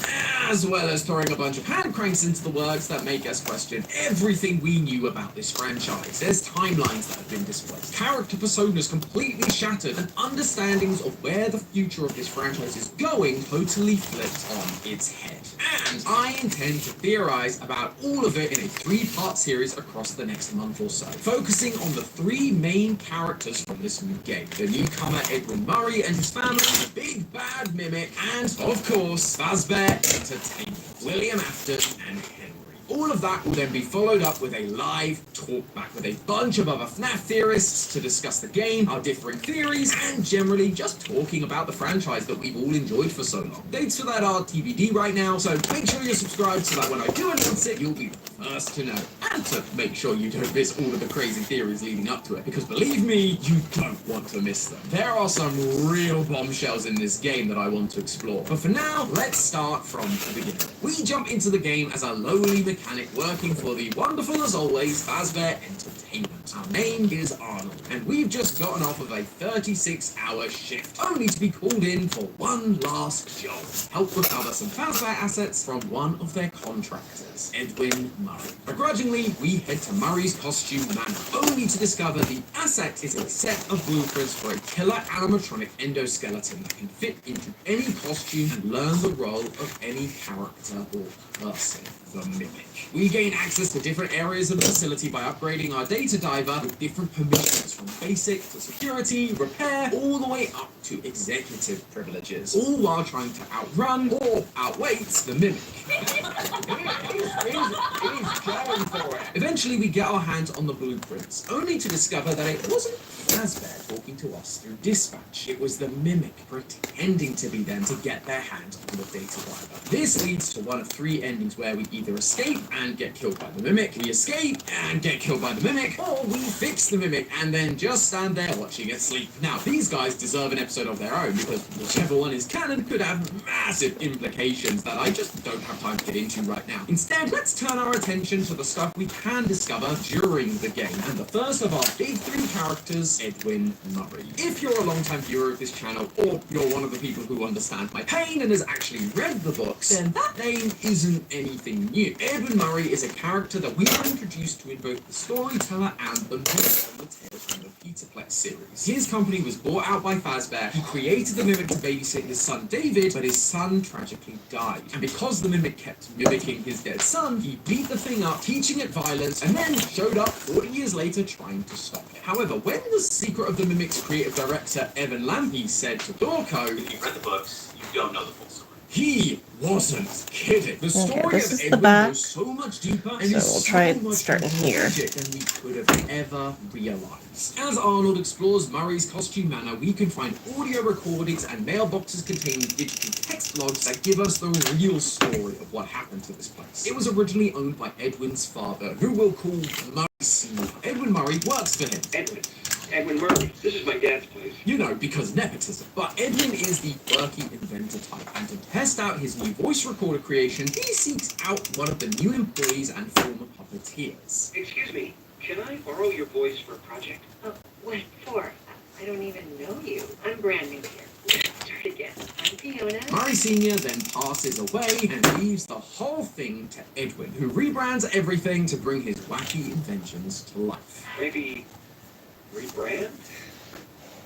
as well as throwing a bunch of hand cranks into the works that make us question everything we knew about this franchise. There's timelines that have been displaced, character personas completely shattered, and understandings of where the future of this franchise is going totally flipped on its head. And I intend to theorize about all of it in a 3-part series across the next month or so, focusing on the 3 main characters from this new game: the newcomer Edwin Murray and his family, the big bad Mimic, and, of course, Fazbear Entertainment, William Afton, and Henry. All of that will then be followed up with a live talkback with a bunch of other FNAF theorists to discuss the game, our differing theories, and generally just talking about the franchise that we've all enjoyed for so long. Dates for that are TBD right now, so make sure you're subscribed so that when I do announce it, you'll be the first to know. And to make sure you don't miss all of the crazy theories leading up to it, because believe me, you don't want to miss them. There are some real bombshells in this game that I want to explore. But for now, let's start from the beginning. We jump into the game as a lowly mechanic working for the wonderful as always Fazbear Entertainment. Our name is Arnold, and we've just gotten off of a 36-hour shift, only to be called in for one last job: help recover some Fazbear assets from one of their contractors, Edwin Murray. Begrudgingly, we head to Murray's costume manor, only to discover the asset is a set of blueprints for a killer animatronic endoskeleton that can fit into any costume and learn the role of any character or person, the Mimic. We gain access to different areas of the facility by upgrading our data diver with different permissions, from basic to security, repair, all the way up to executive privileges, all while trying to outrun or outweight the Mimic. He's going for it. Eventually, we get our hands on the blueprints, only to discover that it wasn't Fazbear talking to us through dispatch. It was the Mimic pretending to be them to get their hands on the data diver. This leads to one of 3 endings where we either escape and get killed by the Mimic, we escape and get killed by the Mimic, or we fix the Mimic and then just stand there watching it sleep. Now, these guys deserve an episode of their own, because whichever one is canon could have massive implications that I just don't have time to get into right now. Instead, let's turn our attention to the stuff we can discover during the game, and the first of our big 3 characters, Edwin Murray. If you're a long-time viewer of this channel, or you're one of the people who understand my pain and has actually read the books, then that name isn't anything new. Edwin Murray is a character that we were introduced to in both the storyteller and the novel on the Tales from the Peterplex series. His company was bought out by Fazbear. He created the Mimic to babysit his son David, but his son tragically died. And because the Mimic kept mimicking his dead son, he beat the thing up, teaching it violence, and then showed up 40 years later trying to stop it. However, when the Secret of the Mimic's creative director Evan Lampe said to Dorco, "If you've read the books, you don't know the full story." he wasn't kidding. The story this of is the Edwin back. goes so much deeper and So is we'll so try it much starting more here. tragic than we could have ever realized. As Arnold explores Murray's costume manor, we can find audio recordings and mailboxes containing digital text logs that give us the real story of what happened to this place. It was originally owned by Edwin's father, who we'll call Murray Sr. Edwin Murray works for him. Edwin Murray. This is my dad's place. You know, because nepotism. But Edwin is the quirky inventor type, and to test out his new voice recorder creation, he seeks out one of the new employees and former puppeteers. Excuse me, can I borrow your voice for a project? Oh, what for? I don't even know you. I'm brand new here. Let's start again. I'm Fiona. Murray Sr. then passes away and leaves the whole thing to Edwin, who rebrands everything to bring his wacky inventions to life. Maybe rebrand?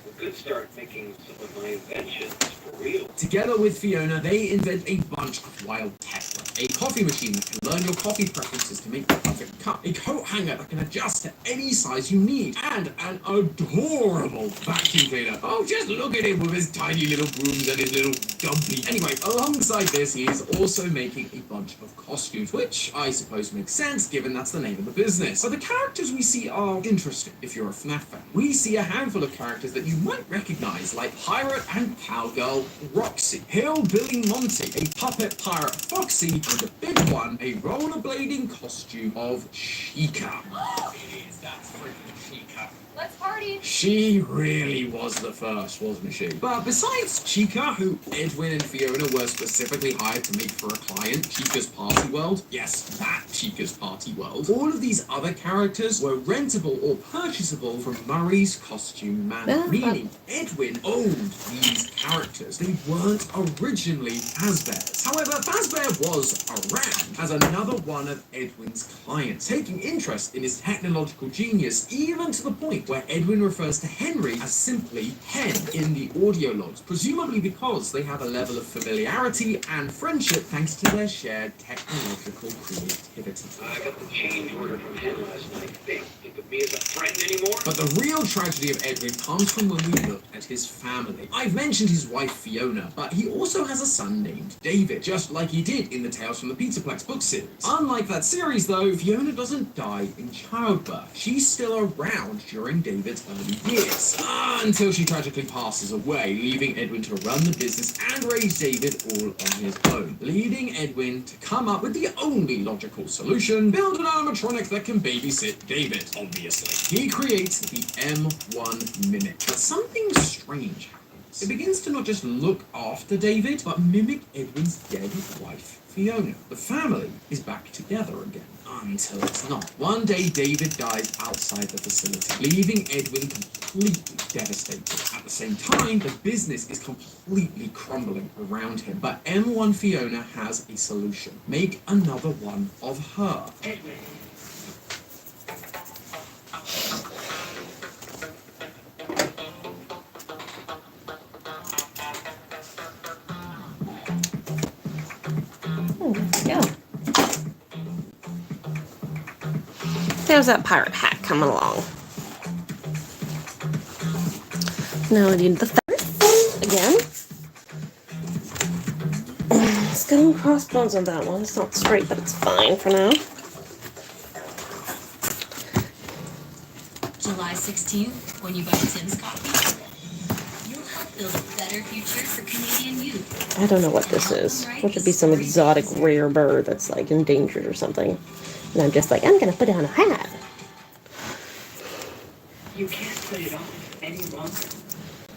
We could start making some of my inventions for real. Together with Fiona, they invent a bunch of wild tech, like a coffee machine that can learn your coffee preferences to make the perfect cup, a coat hanger that can adjust to any size you need, and an adorable vacuum cleaner. Oh, just look at him with his tiny little brooms and his little dumpy. Anyway, alongside this, he is also making a bunch of costumes, which I suppose makes sense given that's the name of the business. But the characters we see are interesting if you're a FNAF fan. We see a handful of characters that you might recognize, like Pirate and Cowgirl Roxy, Hillbilly Monty, a puppet pirate Foxy, and a big one, a rollerblading costume of Chica. It is, that's freaking Chica. Let's party. She really was the first, wasn't she? But besides Chica, who Edwin and Fiona were specifically hired to make for a client, Chica's Party World, yes, that Chica's Party World, all of these other characters were rentable or purchasable from Murray's Costume Man, meaning Edwin owned these characters. They weren't originally Fazbear's. However, Fazbear was around as another one of Edwin's clients, taking interest in his technological genius, even to the point where Edwin refers to Henry as simply Hen in the audio logs, presumably because they have a level of familiarity and friendship thanks to their shared technological creativity. I got the change order from Hen last night. They don't think of me as a friend anymore. But the real tragedy of Edwin comes from when we look at his family. I've mentioned his wife Fiona, but he also has a son named David, just like he did in the Tales from the Pizzaplex book series. Unlike that series though, Fiona doesn't die in childbirth. She's still around during David's early years, until she tragically passes away, leaving Edwin to run the business and raise David all on his own, leading Edwin to come up with the only logical solution: build an animatronic that can babysit David, obviously. He creates the M1 Mimic. But something strange happens. It begins to not just look after David, but mimic Edwin's dead wife, Fiona. The family is back together again. Until it's not. One day, David dies outside the facility, leaving Edwin completely devastated. At the same time, the business is completely crumbling around him. But M1 Fiona has a solution. Make another one of her. Edwin. Yeah. There's that pirate hat coming along. Now I need the feathers again. Skull and crossbones on that one. It's not straight, but it's fine for now. July 16th, when you buy Tim's coffee, you'll help build a better future for Canadian youth. I don't know what this is. What could be some exotic rare bird that's like endangered or something. And I'm just like, I'm gonna put on a hat. You can't put it on any longer.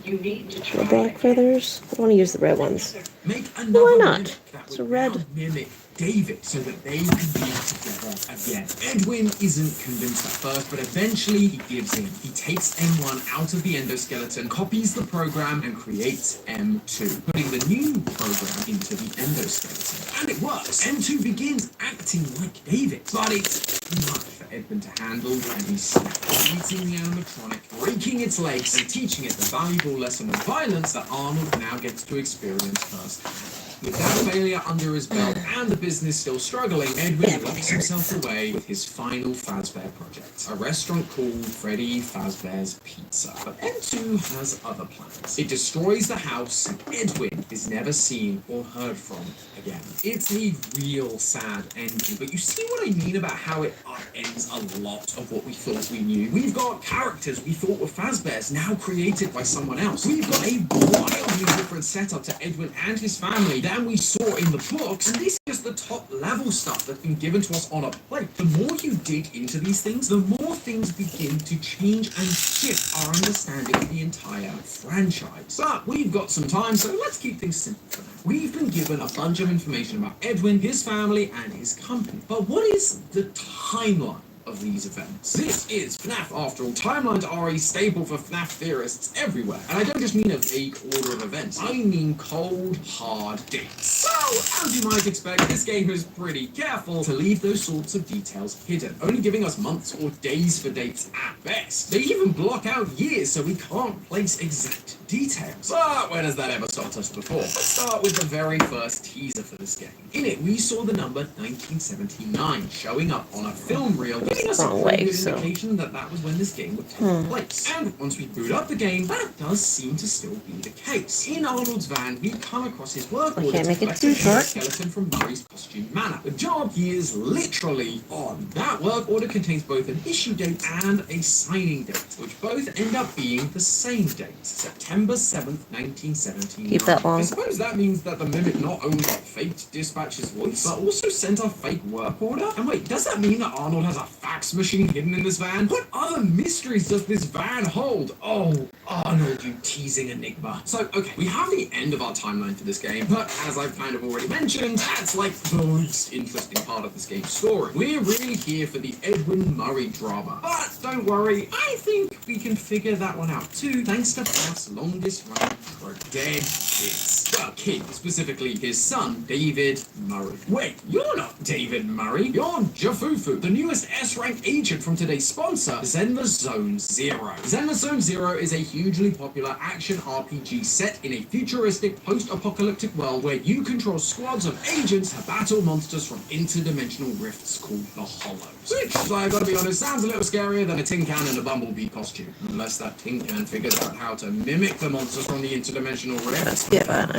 You need to The try. black feathers. I want to use the red ones. Make another Why not? mimic that It's a would red. now mimic David so that they can be together again. Edwin isn't convinced at first, but eventually he gives in. He takes M1 out of the endoskeleton, copies the program, and creates M2, putting the new program into the endoskeleton. And it works. M2 begins acting like David, but it's too much for Edwin to handle, and he snaps, eating the animatronic, breaking its legs, and teaching it the valuable lesson of violence that Arnold now gets to experience firsthand. With that failure under his belt and the business still struggling, Edwin locks himself away with his final Fazbear project, a restaurant called Freddy Fazbear's Pizza. But M2 has other plans. It destroys the house, and Edwin is never seen or heard from again. It's a real sad ending, but you see what I mean about how it upends a lot of what we thought we knew. We've got characters we thought were Fazbear's now created by someone else. We've got a wildly different setup to Edwin and his family than we saw in the books, and this is just the top level stuff that's been given to us on a plate. The more you dig into these things, the more things begin to change and shift our understanding of the entire franchise. But we've got some time, so let's keep things simple for now. We've been given a bunch of information about Edwin, his family, and his company. But what is the timeline of these events. This is FNAF after all. Timelines are a staple for FNAF theorists everywhere. And I don't just mean a vague order of events. I mean cold, hard dates. So, as you might expect, this game is pretty careful to leave those sorts of details hidden, only giving us months or days for dates at best. They even block out years so we can't place exact details. But when has that ever stopped us before? Let's start with the very first teaser for this game. In it, we saw the number 1979 showing up on a film reel, giving us a pretty good indication that that was when this game would take place. And once we boot up the game, that does seem to still be the case. In Arnold's van, we come across his work order to collect a skeleton from Murray's costume manor. The job he is literally on. That work order contains both an issue date and a signing date, which both end up being the same date, September 7th, 1979. Keep that long. I suppose that means that the mimic not only faked Dispatch's voice, but also sent a fake work order? And wait, does that mean that Arnold has a fax machine hidden in this van? What other mysteries does this van hold? Oh, Arnold, you teasing enigma. So, okay, we have the end of our timeline for this game, but as I've kind of already mentioned, that's like the least interesting part of this game's story. We're really here for the Edwin Murray drama. But don't worry, I think we can figure that one out too, thanks to FNAF's longest running trope, dead kids. Well, kid, specifically his son, David Murray. Wait, you're not David Murray, you're Jafufu, the newest S-rank agent from today's sponsor, Zenma Zone Zero. Zenma Zone Zero is a hugely popular action RPG set in a futuristic post-apocalyptic world where you control squads of agents to battle monsters from interdimensional rifts called the Hollows. Which, I gotta be honest, sounds a little scarier than a tin can and a bumblebee costume. Unless that tin can figures out how to mimic the monsters from the interdimensional rifts.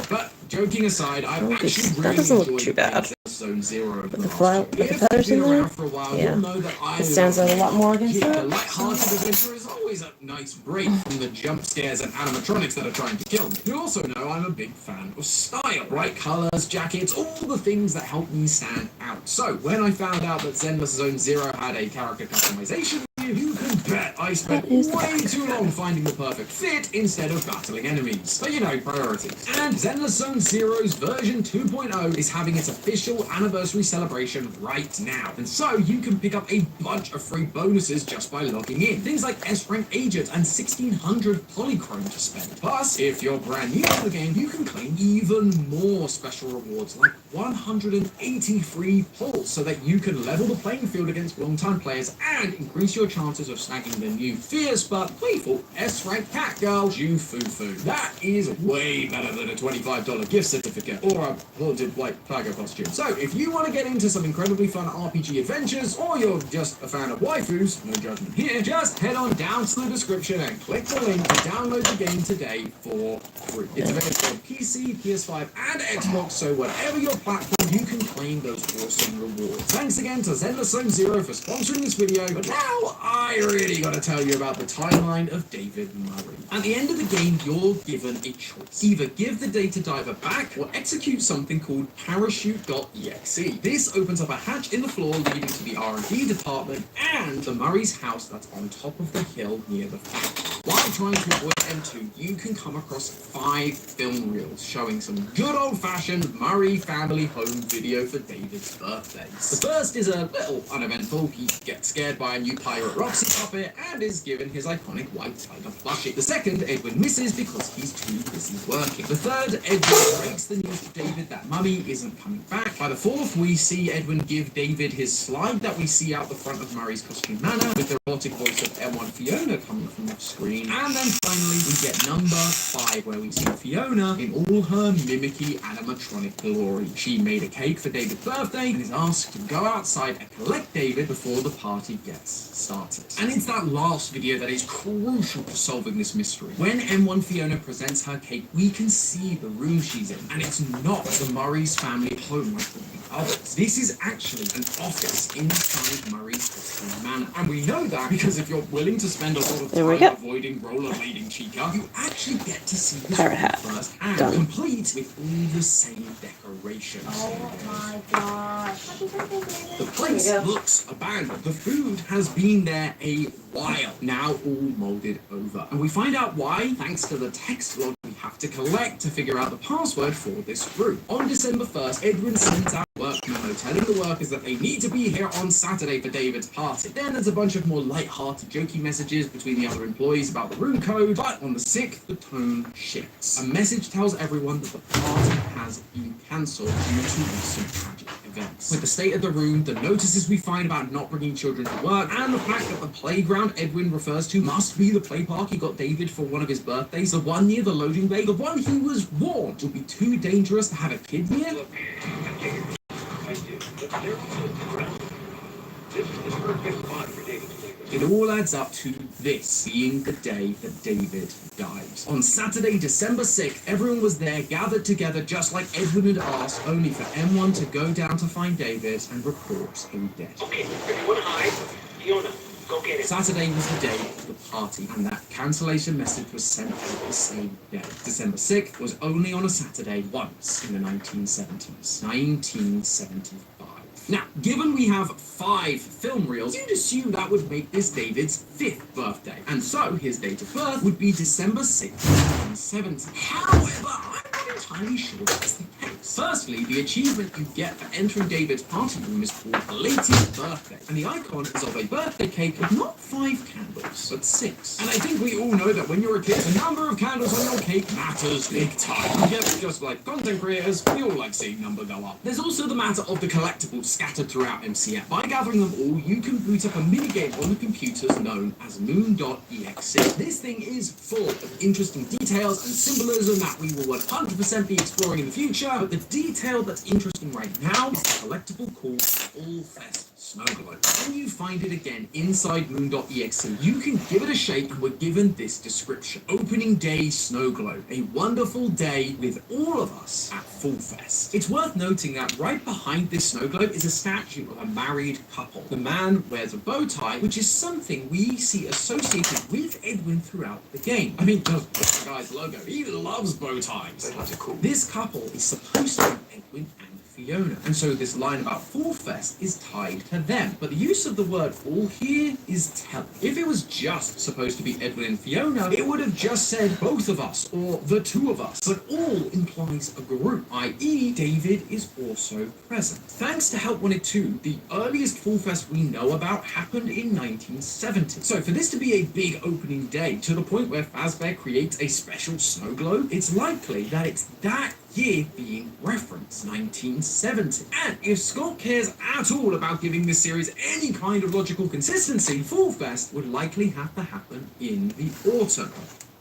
But joking aside, I've actually really enjoyed Zone Zero. With the feathers in there? Yeah. It stands out a lot more against that. The light-hearted adventure is always a nice break from the jump scares and animatronics that are trying to kill me. You also know I'm a big fan of style. Bright colors, jackets, all the things that help me stand out. So, when I found out that Zenma Zone Zero had a character customization, you can bet I spent way too long finding the perfect fit instead of battling enemies. But you know, priorities. And Zenma Zone Zero's version 2.0 is having its official anniversary celebration right now. And so you can pick up a bunch of free bonuses just by logging in. Things like S-rank agents and 1600 polychrome to spend. Plus, if you're brand new to the game, you can claim even more special rewards like 180 free pulls so that you can level the playing field against long-time players and increase your chances of snagging the new fierce but playful S-rank cat girl, Jufufu. That is way better than a $25 gift certificate or a haunted white tiger costume. So if you want to get into some incredibly fun RPG adventures, or you're just a fan of waifus, no judgment here, just head on down to the description and click the link to download the game today for free. It's available on PC, PS5, and Xbox, so whatever your platform, you can claim those awesome rewards. Thanks again to Zenma Zone Zero for sponsoring this video, but now I really gotta tell you about the timeline of David Murray. At the end of the game, you're given a choice. Either give the data diver back or execute something called parachute.exe. This opens up a hatch in the floor leading to the R&D department and the Murray's house that's on top of the hill near the factory. While trying to avoid M2, you can come across 5 film reels showing some good old-fashioned Murray family home video for David's birthdays. The first is a little uneventful. He gets scared by a new pirate Roxy puppet and is given his iconic white tiger plushie. The second, Edwin misses because he's too busy working. The third, Edwin breaks the news to David that Mummy isn't coming back. By the fourth, we see Edwin give David his slide that we see out the front of Murray's costume manor, with the erotic voice of M1 Fiona coming from off screen. And then finally, we get number 5, where we see Fiona in all her mimicky animatronic glory. She made a cake for David's birthday and is asked to go outside and collect David before the party gets started. And it's that last video that is crucial to solving this mystery. When M1 Fiona presents her cake, we can see the room she's in, and it's not the Murray's family home like the others. This is actually an office inside Murray's costume manor. And we know that because if you're willing to spend a lot of time avoiding rollerblading Chica, you actually get to see this first and complete with all the same decorations. Oh my gosh. The place looks abandoned. The food has been there a while, now all molded over. And we find out why thanks to the text log we have to collect to figure out the password for this room. On December 1st, Edwin sent out work memo telling the workers that they need to be here on Saturday for David's party. Then there's a bunch of more light-hearted, jokey messages between the other employees about the room code, but on the 6th, the tone shifts. A message tells everyone that the party has been cancelled due to recent tragic events. With the state of the room, the notices we find about not bringing children to work, and the fact that the playground Edwin refers to must be the play park he got David for one of his birthdays, the one near the loading bay, the one he was warned would be too dangerous to have a kid near. Look, I do, but they're also grounded. This is the perfect spot for David to play. It all adds up to this being the day that David died. On Saturday, December 6th, everyone was there, gathered together just like Edwin had asked, only for M1 to go down to find David and report him dead. Okay, everyone hide. Fiona, go get it. Saturday was the day of the party, and that cancellation message was sent out the same day. December 6th was only on a Saturday once in the 1970s. 1975. Now, given we have 5 film reels, you'd assume that would make this David's 5th birthday, and so his date of birth would be December 6th, 1970. However, I'm not entirely sure that's the case. Firstly, the achievement you get for entering David's party room is called Belated Birthday, and the icon is of a birthday cake with not 5 candles, but 6. And I think we all know that when you're a kid, the number of candles on your cake matters big time. Yep, just like content creators, we all like seeing number go up. There's also the matter of the collectibles scattered throughout MCF. By gathering them all, you can boot up a minigame on the computers known as moon.exe. This thing is full of interesting details and symbolism that we will 100% be exploring in the future, but the detail that's interesting right now is the collectible called All Fest Snow Globe. When you find it again inside moon.exe, you can give it a shake, and we're given this description. Opening day snow globe. A wonderful day with all of us at Full Fest. It's worth noting that right behind this snow globe is a statue of a married couple. The man wears a bow tie, which is something we see associated with Edwin throughout the game. I mean, just the guy's logo. He loves bow ties. That's cool. This couple is supposed to be Edwin and Fiona, and so this line about Fall Fest is tied to them. But the use of the word all here is telling. If it was just supposed to be Edwin and Fiona, it would have just said both of us or the two of us. But all implies a group, i.e. David is also present. Thanks to Help Wanted 2, the earliest Fall Fest we know about happened in 1970. So for this to be a big opening day, to the point where Fazbear creates a special snow globe, it's likely that it's that year being referenced, 1970. And if Scott cares at all about giving this series any kind of logical consistency, Fall Fest would likely have to happen in the autumn.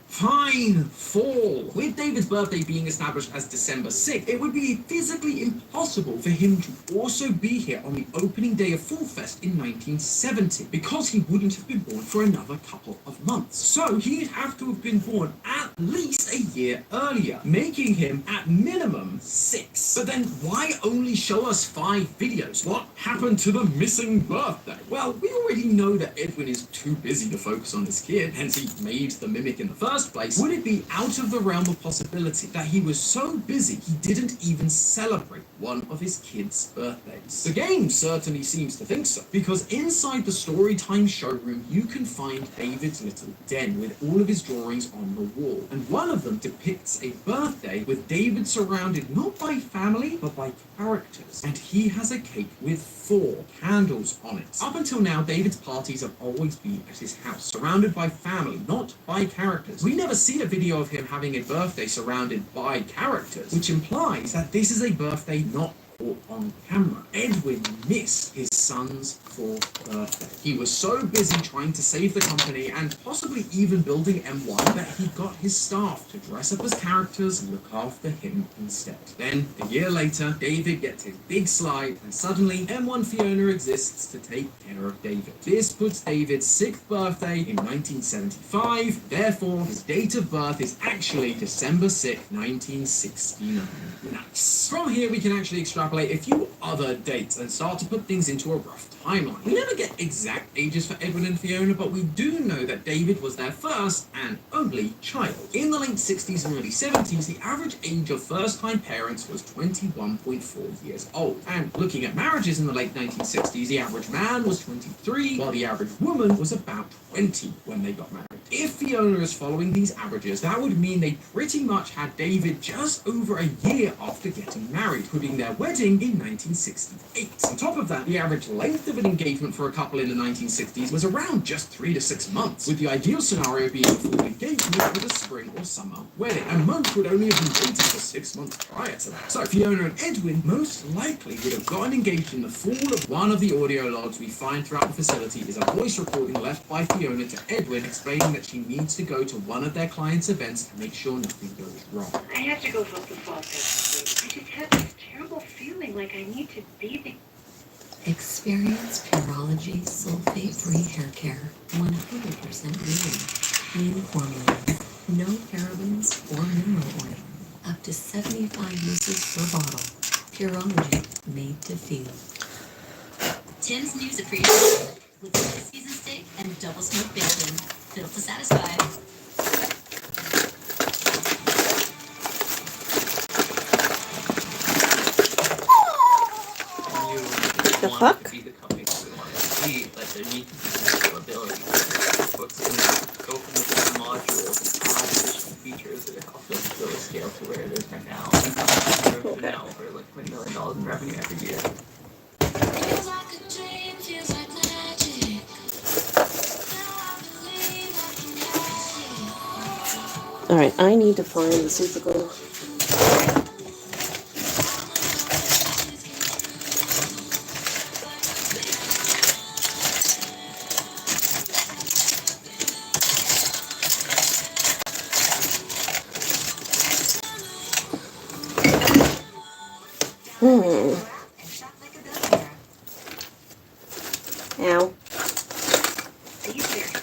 Fine, fall. With David's birthday being established as December 6th, it would be physically impossible for him to also be here on the opening day of Fall Fest in 1970, because he wouldn't have been born for another couple of months. So he'd have to have been born at least a year earlier, making him at minimum 6. But then why only show us 5 videos? What happened to the missing birthday? Well, we already know that Edwin is too busy to focus on his kid, hence he made the mimic in the first place. Would it be out of the realm of possibility that he was so busy he didn't even celebrate one of his kids' birthdays? The game certainly seems to think so, because inside the Storytime showroom you can find David's little den with all of his drawings on the wall, and one of them depicts a birthday with David surrounded not by family but by characters, and he has a cake with 4 candles on it. Up until now, David's parties have always been at his house, surrounded by family, not by characters. We never see a video of him having a birthday surrounded by characters, which implies that this is a birthday not caught on camera. Edwin missed his son's 4th birthday. He was so busy trying to save the company and possibly even building M1 that he got his staff to dress up as characters and look after him instead. Then, a year later, David gets his big slide, and suddenly M1 Fiona exists to take care of David. This puts David's 6th birthday in 1975, therefore his date of birth is actually December 6th, 1969. Nice. From here we can actually extrapolate a few other dates and start to put things into a rough timeline. We never get exact ages for Edwin and Fiona, but we do know that David was their first and only child. In the late 60s and early 70s, the average age of first-time parents was 21.4 years old. And looking at marriages in the late 1960s, the average man was 23, while the average woman was about 20 when they got married. If Fiona is following these averages, that would mean they pretty much had David just over a year after getting married, putting their wedding wedding in 1968. On top of that, the average length of an engagement for a couple in the 1960s was around just 3 to 6 months, with the ideal scenario being a full engagement with a spring or summer wedding, and most would only have been dating for 6 months prior to that. So Fiona and Edwin most likely would have gotten engaged in the fall of one of the audio logs we find throughout the facility is a voice recording left by Fiona to Edwin explaining that she needs to go to one of their clients' events to make sure nothing goes wrong. I have to go help the fall fest. I just have this terrible feeling like I need to be the... Experience Pureology sulfate-free hair care. 100% vegan. Clean formula. No parabens or mineral oil. Up to 75 uses per bottle. Pureology, made to feel. Tim's News Appreciation with seasoned steak and double smoked bacon. Built to satisfy. The fuck? To be the company that we want to be, but there needs to be scalability. Books can go from the different modules and add additional features that help them really scale to where it is right now. And now we're like $20 million in revenue every year. Alright, I need to find the super glue. Ow.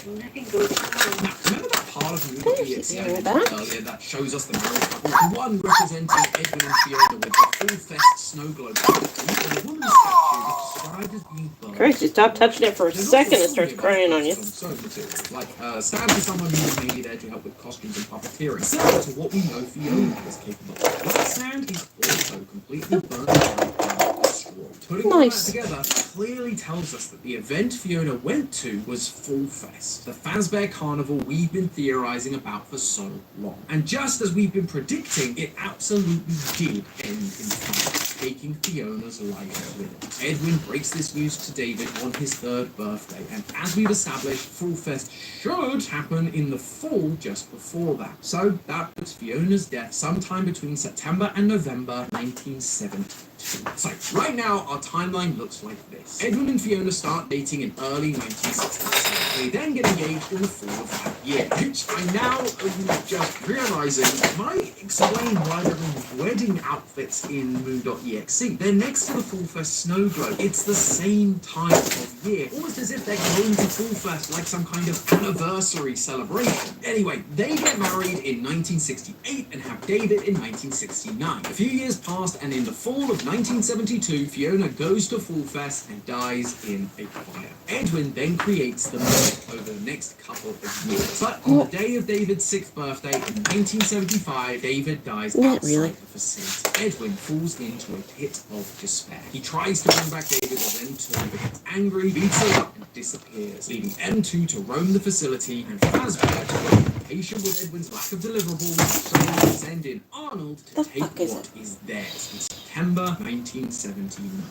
Nothing goes wrong. Remember that part of the movie earlier that shows us the married couple? The one representing Edwin and Fiona with the full fest snow globe and the woman's statue described as being burned. Christ, you stop touching it for a second and starts crying on you. Sewing materials, like stand for someone who was mainly there to help with costumes and puppeteering, similar to what we know Fiona was capable of. That sand is also completely burnt and destroyed. Putting all that together clearly tells us that the event Fiona went to was Fall Fest, the Fazbear Carnival we've been theorizing about for so long. And just as we've been predicting, it absolutely did end in fire, taking Fiona's life with it. Edwin breaks this news to David on his 3rd birthday, and as we've established, Fall Fest should happen in the fall just before that. So that puts Fiona's death sometime between September and November 1972. So, right now, our timeline looks like this. Edwin and Fiona start dating in early 1967. They then get engaged in the fall of that year, which I now am just realizing might explain why they're in wedding outfits in Moon.exe. They're next to the Fall Fest snow globe. It's the same time of year, almost as if they're going to Fall Fest like some kind of anniversary celebration. Anyway, they get married in 1968 and have David in 1969. A few years passed, and in the fall of 1972, Fiona goes to Fall Fest and dies in a fire. Edwin then creates the myth over the next couple of years. But on the day of David's 6th birthday in 1975, David dies outside the facility. Edwin falls into a pit of despair. He tries to bring back David, but then Tom becomes angry, beats her up, and disappears, leaving M2 to roam the facility and Fazbear to work impatient with Edwin's lack of deliverables, so they send in Arnold to take what is theirs in September 1979.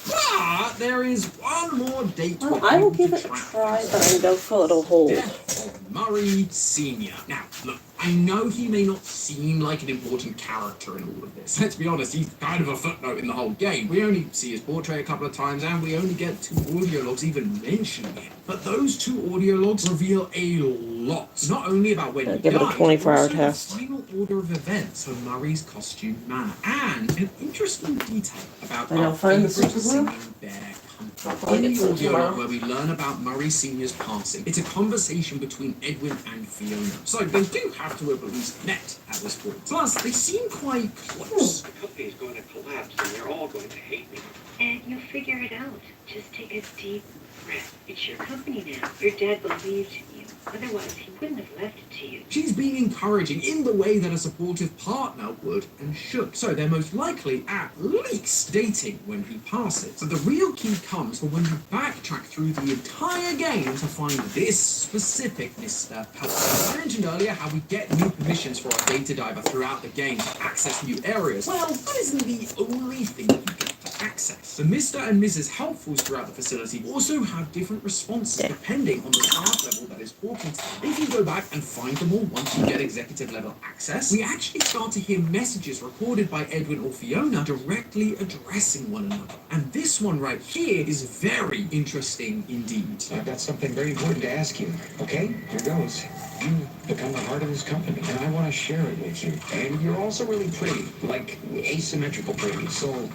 But there is one more date. Well, I will give it a try, but I'm doubtful it'll hold. Death of Murray Sr. Now, look, I know he may not seem like an important character in all of this. Let's be honest, he's kind of a footnote in the whole game. We only see his portrait a couple of times, and we only get 2 audio logs even mentioning him. But those 2 audio logs reveal a lot, not only about when he give it a died, 24-hour but also test. the final order of events for Murray's costume manner, and an interesting detail about And our I'll find the favorite super glue. singing bear company. In the audio log where we learn about Murray Sr.'s passing, it's a conversation between Edwin and Fiona, so they do have to have at least met at this point. Plus, they seem quite close. The company's going to collapse and they're all going to hate me. And you'll figure it out. Just take a deep breath. It's your company now. Your dad believed in you. Otherwise, he wouldn't have left it to you. She's being encouraging in the way that a supportive partner would and should. So they're most likely at least dating when he passes. But the real key comes from when you backtrack through the entire game to find this specific Mr. Peltz. I mentioned earlier how we get new permissions for our data diver throughout the game to access new areas. Well, that isn't the only thing you get to access. The Mr. and Mrs. Helpfuls throughout the facility also have different responses depending on the staff level that is talking to them. If you go back and find them all once you get executive level access, we actually start to hear messages recorded by Edwin or Fiona directly addressing one another. And this one right here is very interesting indeed. I've got something very important to ask you, okay? Here goes. You become the heart of this company, and I want to share it with you. And you're also really pretty, like asymmetrical pretty, so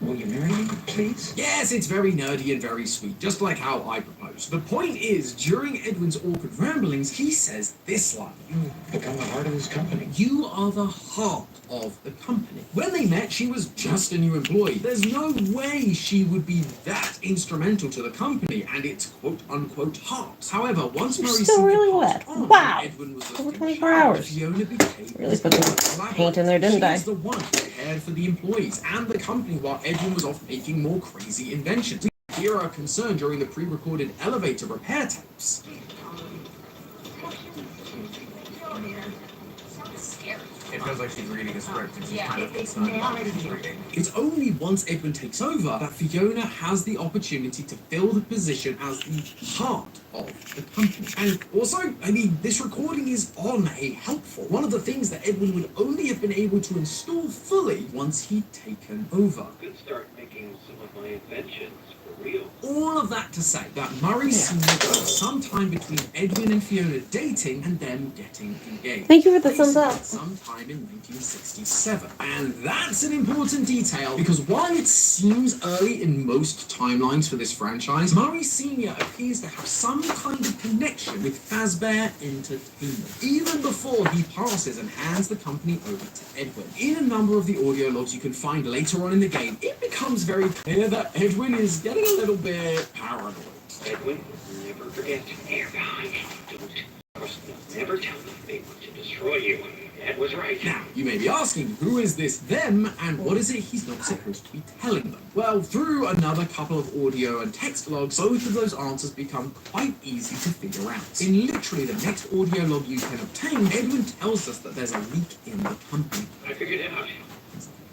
will you marry me, please? Yes, it's very nerdy and very sweet, just like how I proposed. The point is, during Edwin's awkward ramblings, he says this line. You become the heart of this company. You are the heart of the company. When they met, she was just a new employee. There's no way she would be that instrumental to the company and its quote-unquote heart. However, once Murray still really wet. Wow. Edwin was Over 24 hours. Fiona became Really put the paint in there, didn't I? She was the one who cared for the employees and the company while Edwin was off making more crazy inventions. We hear our concern during the pre-recorded elevator repair tapes. It feels like she's reading a script and she's kind of concerned about what she's reading. It's only once Edwin takes over that Fiona has the opportunity to fill the position as the heart of the company. And also, I mean, this recording is on a helpful. One of the things that Edwin would only have been able to install fully once he'd taken over. Could start making some of my inventions for real. All of that to say that Murray Sr. goes sometime between Edwin and Fiona dating and them getting engaged. Thank you for the thumbs up. Sometime in 1967. And that's an important detail because while it seems early in most timelines for this franchise, Murray Sr. appears to have some kind of connection with Fazbear Entertainment, even before he passes and hands the company over to Edwin. In a number of the audio logs you can find later on in the game, it becomes very clear that Edwin is getting a little bit paranoid. Edwin, never forget. Don't never tell them they want to destroy you. That was right. Now, you may be asking, who is this them, and what is it he's not supposed to be telling them? Well, through another couple of audio and text logs, both of those answers become quite easy to figure out. In literally the next audio log you can obtain, Edwin tells us that there's a leak in the company. I figured it out.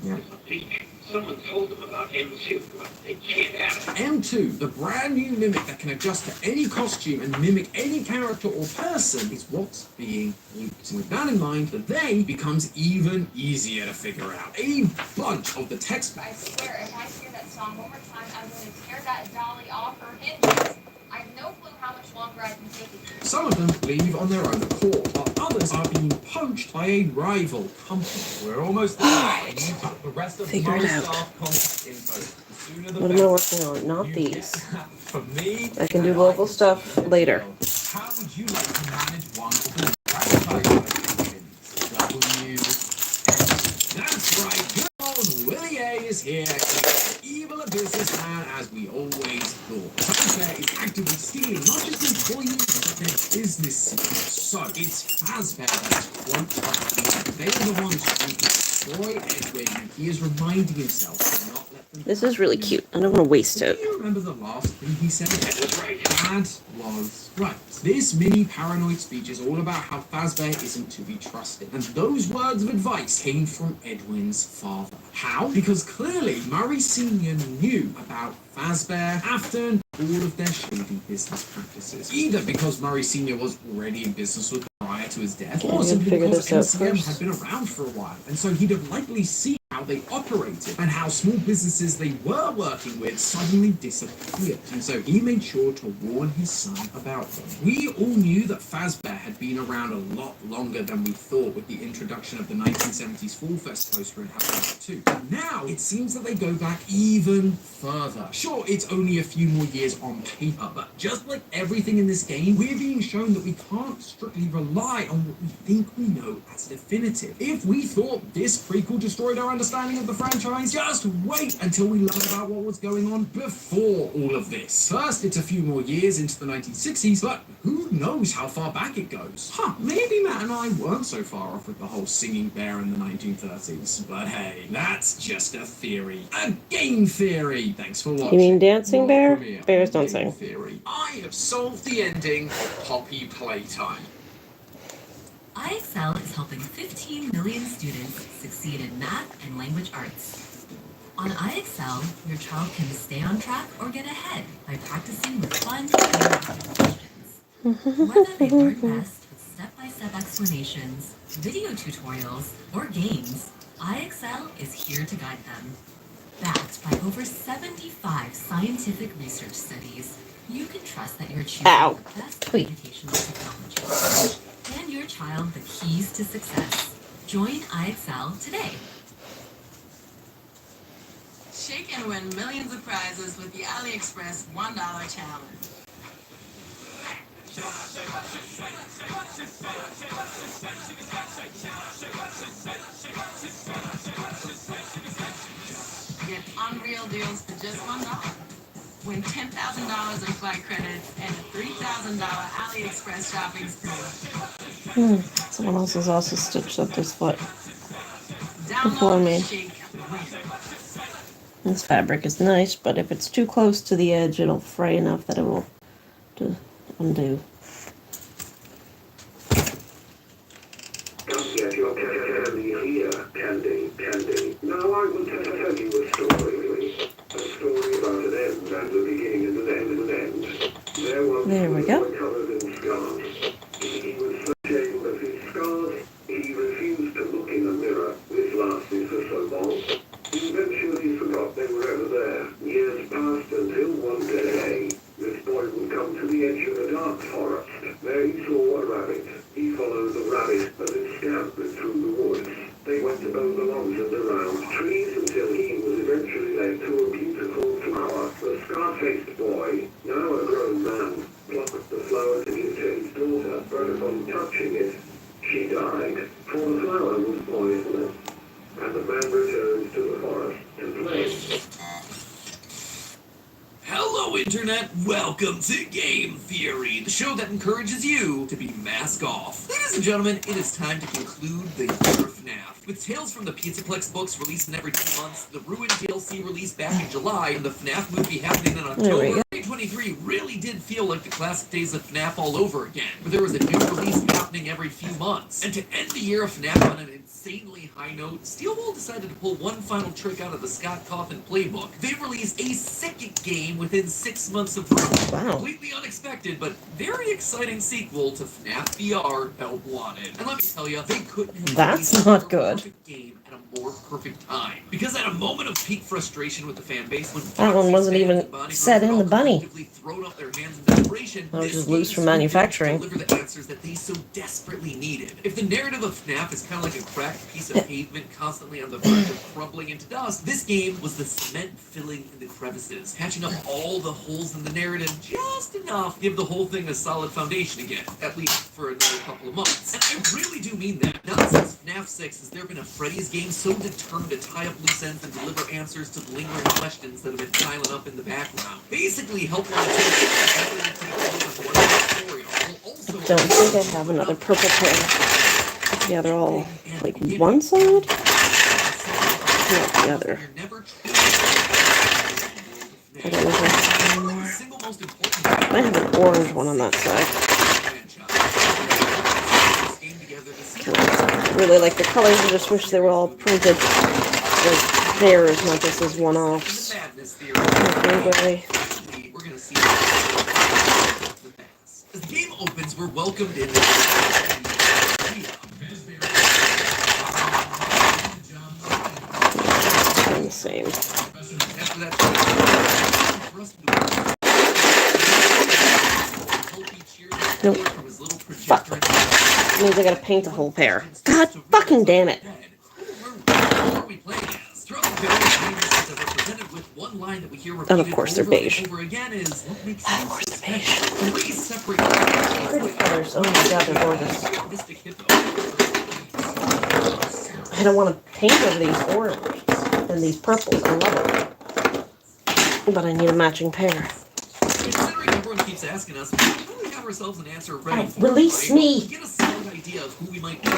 Yeah. A leak. Someone told them about M2, but they can't have it. M2, the brand new mimic that can adjust to any costume and mimic any character or person, is what's being leaked. And with that in mind, the they becomes even easier to figure out. A bunch of the text. I swear, if I hear that song one more time, I'm going to tear that dolly off her hinges. I have no clue how much longer I can take it. Some of them leave on their own accord, while others are being poached by a rival company. We're almost there. Alright. The rest of Figure it my out. staff contact info. The sooner the What am I working on? Not You these. get- For me, I can do local stuff later. how would you like to manage one of the franchise That's right, good old Willie A is here, evil a businessman as we always thought. Fazbear is actively stealing not just employees, but their business secrets. So it's Fazbear that's quote, they are the ones who destroy Edwin, and he is reminding himself to not let them. This is really cute. I don't want to waste Do it. you remember the last thing he said? That was right. That was right. This mini paranoid speech is all about how Fazbear isn't to be trusted. And those words of advice came from Edwin's father. How? Because clearly Murray Sr. knew about Fazbear, Afton, all of their shady business practices. Either because Murray Sr. was already in business with them prior to his death, or simply figure because this out MCM first. had been around for a while, and so he'd have likely seen how they operated and how small businesses they were working with suddenly disappeared. And so he made sure to warn his son about them. We all knew that Fazbear had been around a lot longer than we thought with the introduction of the 1970s Fall Fest poster in Half-Life 2. But now it seems that they go back even further. Sure, it's only a few more years on paper, but just like everything in this game, we're being shown that we can't strictly rely on what we think we know as definitive. If we thought this prequel destroyed our understanding of the franchise, just wait until we learn about what was going on before all of this. First, it's a few more years into the 1960s, but who knows how far back it goes? Maybe Matt and I weren't so far off with the whole singing bear in the 1930s. But hey, that's just a theory. A game theory! Thanks for watching. You mean dancing bear? Premiere Bears on don't Game sing. Theory. I have solved the ending of Poppy Playtime. IXL is helping 15 million students succeed in math and language arts. On IXL, your child can stay on track or get ahead by practicing with fun questions. Whether they learn best with step-by-step explanations, video tutorials, or games, IXL is here to guide them. Backed by over 75 scientific research studies, you can trust that you're choosing the best educational technology. Hand your child the keys to success. Join IXL today. Shake and win millions of prizes with the AliExpress $1 challenge. Get unreal deals for just $1. Win $10,000 in flight credits and a $3,000 AliExpress shopping spree. Someone else has also stitched up this foot before me. This fabric is nice, but if it's too close to the edge, it'll fray enough that it will undo. Come get your candy here, candy. Now I will tell you a story. A story about an end and the beginning and an end. There we go. Covered in scars. He was so ashamed of his scars, he refused to look in a mirror. This lasted for so long. He eventually forgot they were ever there. Years passed until one day, this boy would come to the edge of a dark forest. There he saw a rabbit. He followed the rabbit as it scampered through the woods. They went about the logs and around trees until he was eventually led to a beautiful flower. The scar-faced boy, now a grown man, plucked the flower to give to his daughter, but upon touching it, she died, for the flower was poisonous. And the man returned to the forest to play. Hello, Internet! Welcome to Game Theory, the show that encourages you to be mask off. Ladies and gentlemen, it is time to conclude the year of FNAF. With Tales from the Pizzaplex books releasing every 2 months, the Ruined DLC released back in July, and the FNAF movie happening in October, 2023 really did feel like the classic days of FNAF all over again, where there was a new release happening every few months. And to end the year of FNAF on an insanely high note, Steelwool decided to pull one final trick out of the Scott Cawthon playbook. They released a second game within 6 months of release. Wow. Completely unexpected, but very exciting sequel to FNAF VR, Help Wanted. And let me tell you, they couldn't have That's not good. perfect game at a more perfect time. Because at a moment of peak frustration with the fan base, when That one wasn't even set in the bunny. thrown up their hands in desperation, That was this just loose game from is manufacturing. deliver the answers that they so desperately needed. If the narrative of FNAF is kind of like a cracked piece of pavement constantly on the verge of crumbling into dust, this game was the cement filling in the crevices, patching up all the holes in the narrative just enough to give the whole thing a solid foundation again, at least for another couple of months. And I really do mean that. Not since FNAF 6 has there been a Freddy's game so determined to tie up loose ends and deliver answers to the lingering questions that have been piling up in the background. Basically, Help Wanted to I don't think I have another purple pair. Yeah, they're all like one side? Not the other. I don't know if I have one more. I have an orange one on that side. I really like the colors. I just wish they were all printed as pairs, not just as one-offs. Gray. As the game opens, we're welcomed in. The same. Nope. Fuck. That means I gotta paint the whole pair. God fucking damn it. And of course they're beige. Of course they're beige. Pretty colors. Oh my god, they're gorgeous. I don't want to paint over these oranges and these purples. I love it. But I need a matching pair. Considering everyone keeps asking us, we really have ourselves an answer ready for. Release me! Get a solid idea of who we might be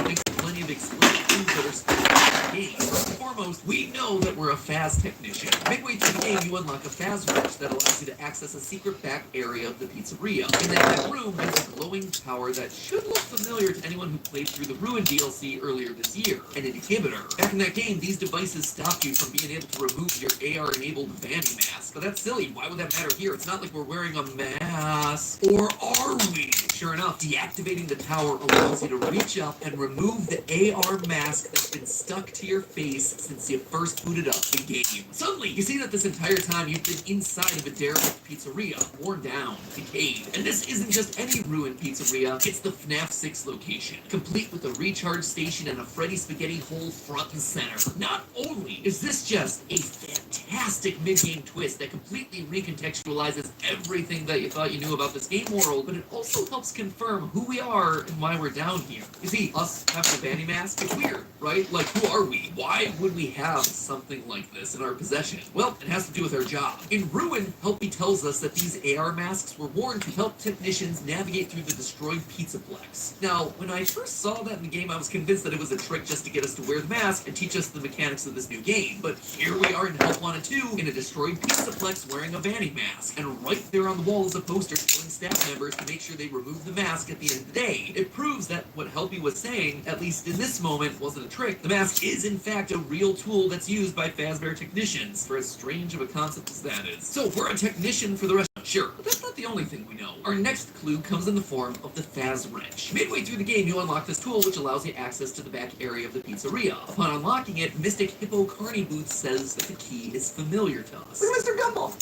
plenty of explicit clues that are specific to the game. First and foremost, we know that we're a Faz technician. Midway through the game, you unlock a Faz wrench that allows you to access a secret back area of the pizzeria. In that back room, there's a glowing tower that should look familiar to anyone who played through the Ruin DLC earlier this year, an inhibitor. Back in that game, these devices stop you from being able to remove your AR-enabled Vanny mask. But that's silly. Why would that matter here? It's not like we're wearing a mask. Or are we? Sure enough, deactivating the tower allows you to reach up and remove the AR mask that's been stuck to your face since you first booted up the game. Suddenly, you see that this entire time you've been inside of a derelict pizzeria, worn down, decayed. And this isn't just any ruined pizzeria, it's the FNAF 6 location, complete with a recharge station and a Freddy spaghetti hole front and center. Not only is this just a fantastic mid-game twist that completely recontextualizes everything that you thought you knew about this game world, but it also helps confirm who we are and why we're down here. You see, us having a Vanny mask, it's weird, right? Like, who are we? Why would we have something like this in our possession? Well, it has to do with our job. In Ruin, Helpy tells us that these AR masks were worn to help technicians navigate through the destroyed Pizzaplex. Now, when I first saw that in the game, I was convinced that it was a trick just to get us to wear the mask and teach us the mechanics of this new game. But here we are in Help Wanted 2 in a destroyed Pizzaplex wearing a Vanny mask. And right there on the wall is a poster telling staff members to make sure they remove the mask at the end of the day. It proves that what Helpy was saying, at least in this moment, wasn't a trick. The mask is in fact a real tool that's used by Fazbear technicians, for as strange of a concept as that is. So we're a technician for the rest. Sure, but that's not the only thing we know. Our next clue comes in the form of the Faz wrench. Midway through the game, you unlock this tool which allows you access to the back area of the pizzeria. Upon unlocking it, Mystic Hippo Carney Booth says that the key is familiar to us. Look at Mr. Gumball!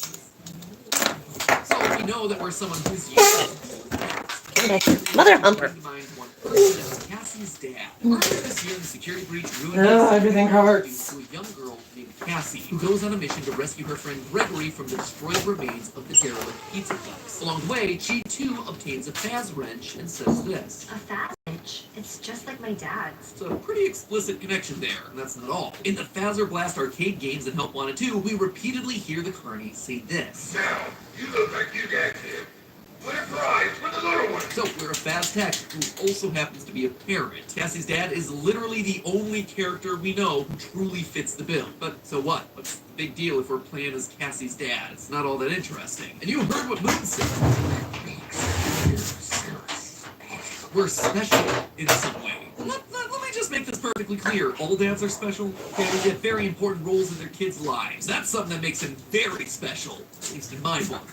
So we know that we're someone who's used Mother humper. Cassie's dad. Earlier this year, the security breach ruined everything hurts. to a young girl named Cassie, who goes on a mission to rescue her friend Gregory from the destroyed remains of the derelict Pizzaplex. Along the way, she too obtains a Faz wrench and says this. A Faz wrench? It's just like my dad's. It's a pretty explicit connection there, and that's not all. In the Fazzer Blast arcade games and Help Wanted 2, we repeatedly hear the Carney say this. Now, you look like you got him. What a prize for the little one. So, we're a Faz tech who also happens to be a parent. Cassie's dad is literally the only character we know who truly fits the bill. But so what? What's the big deal if we're playing as Cassie's dad? It's not all that interesting. And you heard what Moon said. We're special in some way. Let me just make this perfectly clear. All dads are special. They get very important roles in their kids' lives. That's something that makes him very special, at least in my book.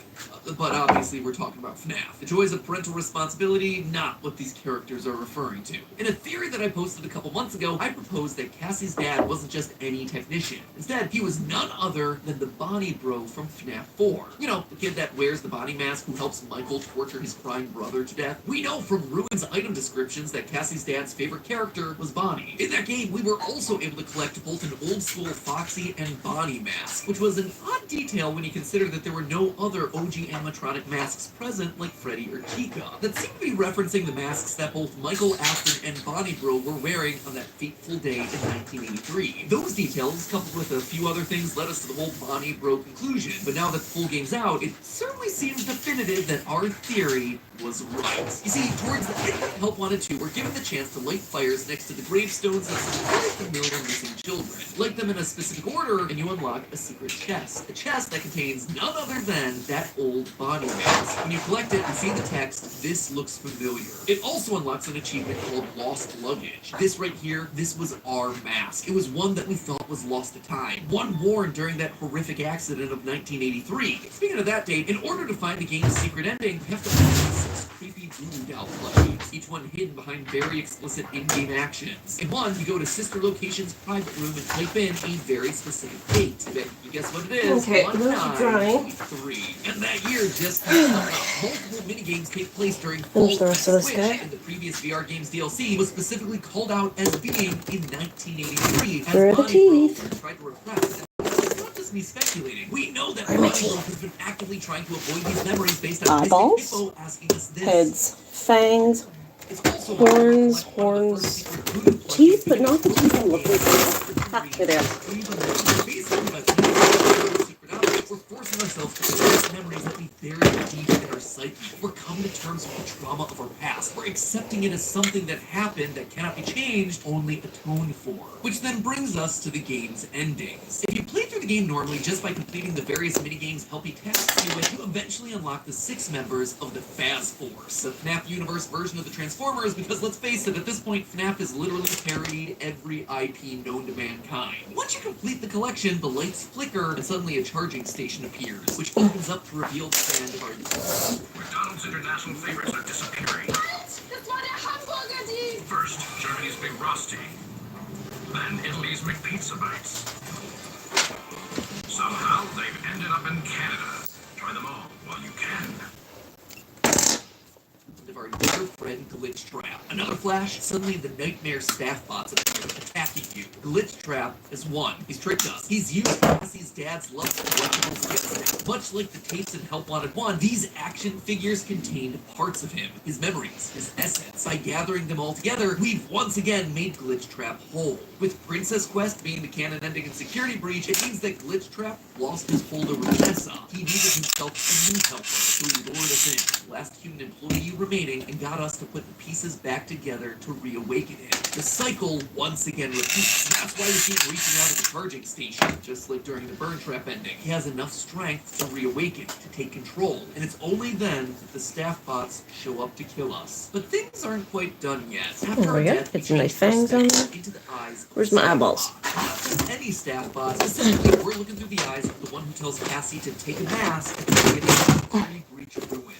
But obviously we're talking about FNAF. The joys of parental responsibility, not what these characters are referring to. In a theory that I posted a couple months ago, I proposed that Cassie's dad wasn't just any technician. Instead, he was none other than the Bonnie Bro from FNAF 4. You know, the kid that wears the Bonnie mask who helps Michael torture his crying brother to death. We know from Ruin's item descriptions that Cassie's dad's favorite character was Bonnie. In that game, we were also able to collect both an old-school Foxy and Bonnie mask, which was an odd detail when you consider that there were no other OG animatronic masks present like Freddy or Chica, that seem to be referencing the masks that both Michael Afton and Bonnie Bro were wearing on that fateful day in 1983. Those details, coupled with a few other things, led us to the whole Bonnie Bro conclusion, but now that the full game's out, it certainly seems definitive that our theory was right. You see, towards the end of Help Wanted 2, we're given the chance to light fires next to the gravestones of some very familiar missing children. Light them in a specific order, and you unlock a secret chest. A chest that contains none other than that old Bonnie mask. When you collect it and see the text, this looks familiar. It also unlocks an achievement called Lost Luggage. This right here, this was our mask. It was one that we thought was lost to time. One worn during that horrific accident of 1983. Speaking of that date, in order to find the game's secret ending, you have to find 6 creepy voodoo doll plushies, each one hidden behind very explicit in-game actions. In one, you go to Sister Location's private room and type in a very specific date. You guess what it is? Okay, 1983. And that year just multiple minigames take place during fall, the rest of this which guy. in the previous VR games DLC was specifically called out as being in 1983 Through as the Bonnie teeth. Bro tried to repress. It's not just me speculating. We know that Bonnie Bro has been actively trying to avoid these memories based on Eyeballs, Mystic Hippo asking us this. heads, fangs, horns, teeth, but not the teeth that look like that. Ah, here they are. We're forcing ourselves to erase memories that we buried deep in our psyche. We're coming to terms with the trauma of our past. We're accepting it as something that happened that cannot be changed, only atoned for. Which then brings us to the game's endings. If you play through the game normally just by completing the various minigames Helpy tasks you with, you eventually unlock the 6 members of the Faz Force, the FNAF universe version of the Transformers, because let's face it, at this point, FNAF has literally parodied every IP known to mankind. Once you complete the collection, the lights flicker and suddenly a charging station appears, which opens up to reveal the stand of our universe. McDonald's international favorites are disappearing. Das war der Hamburger-Deal! First, Germany's Big Rosti. Then Italy's McPizza Bites. Somehow, they've ended up in Canada. Try them all while you can. Of our dear friend Glitch Trap. Another flash, suddenly the nightmare staff bots appear, attacking you. Glitch Trap is one. He's tricked us. He's used Cassie's dad's love for collectibles against him. Much like the tapes in Help Wanted 1, these action figures contained parts of him, his memories, his essence. By gathering them all together, we've once again made Glitch Trap whole. With Princess Quest being the canon ending in Security Breach, it means that Glitch Trap lost his hold over Tessa. He needed himself a new helper who lured us in, the last human employee remaining, and got us to put the pieces back together to reawaken him. The cycle once again repeats. That's why we keep reaching out at the charging station, just like during the Burn Trap ending. He has enough strength to reawaken, to take control, and it's only then that the staff bots show up to kill us. But things aren't quite done yet. After our death, Get some nice fangs on there. into the eyes. Where's my eyeballs? Not just any staff bot. Specifically, we're looking through the eyes of the one who tells Cassie to take a mask and to get a breach of ruin.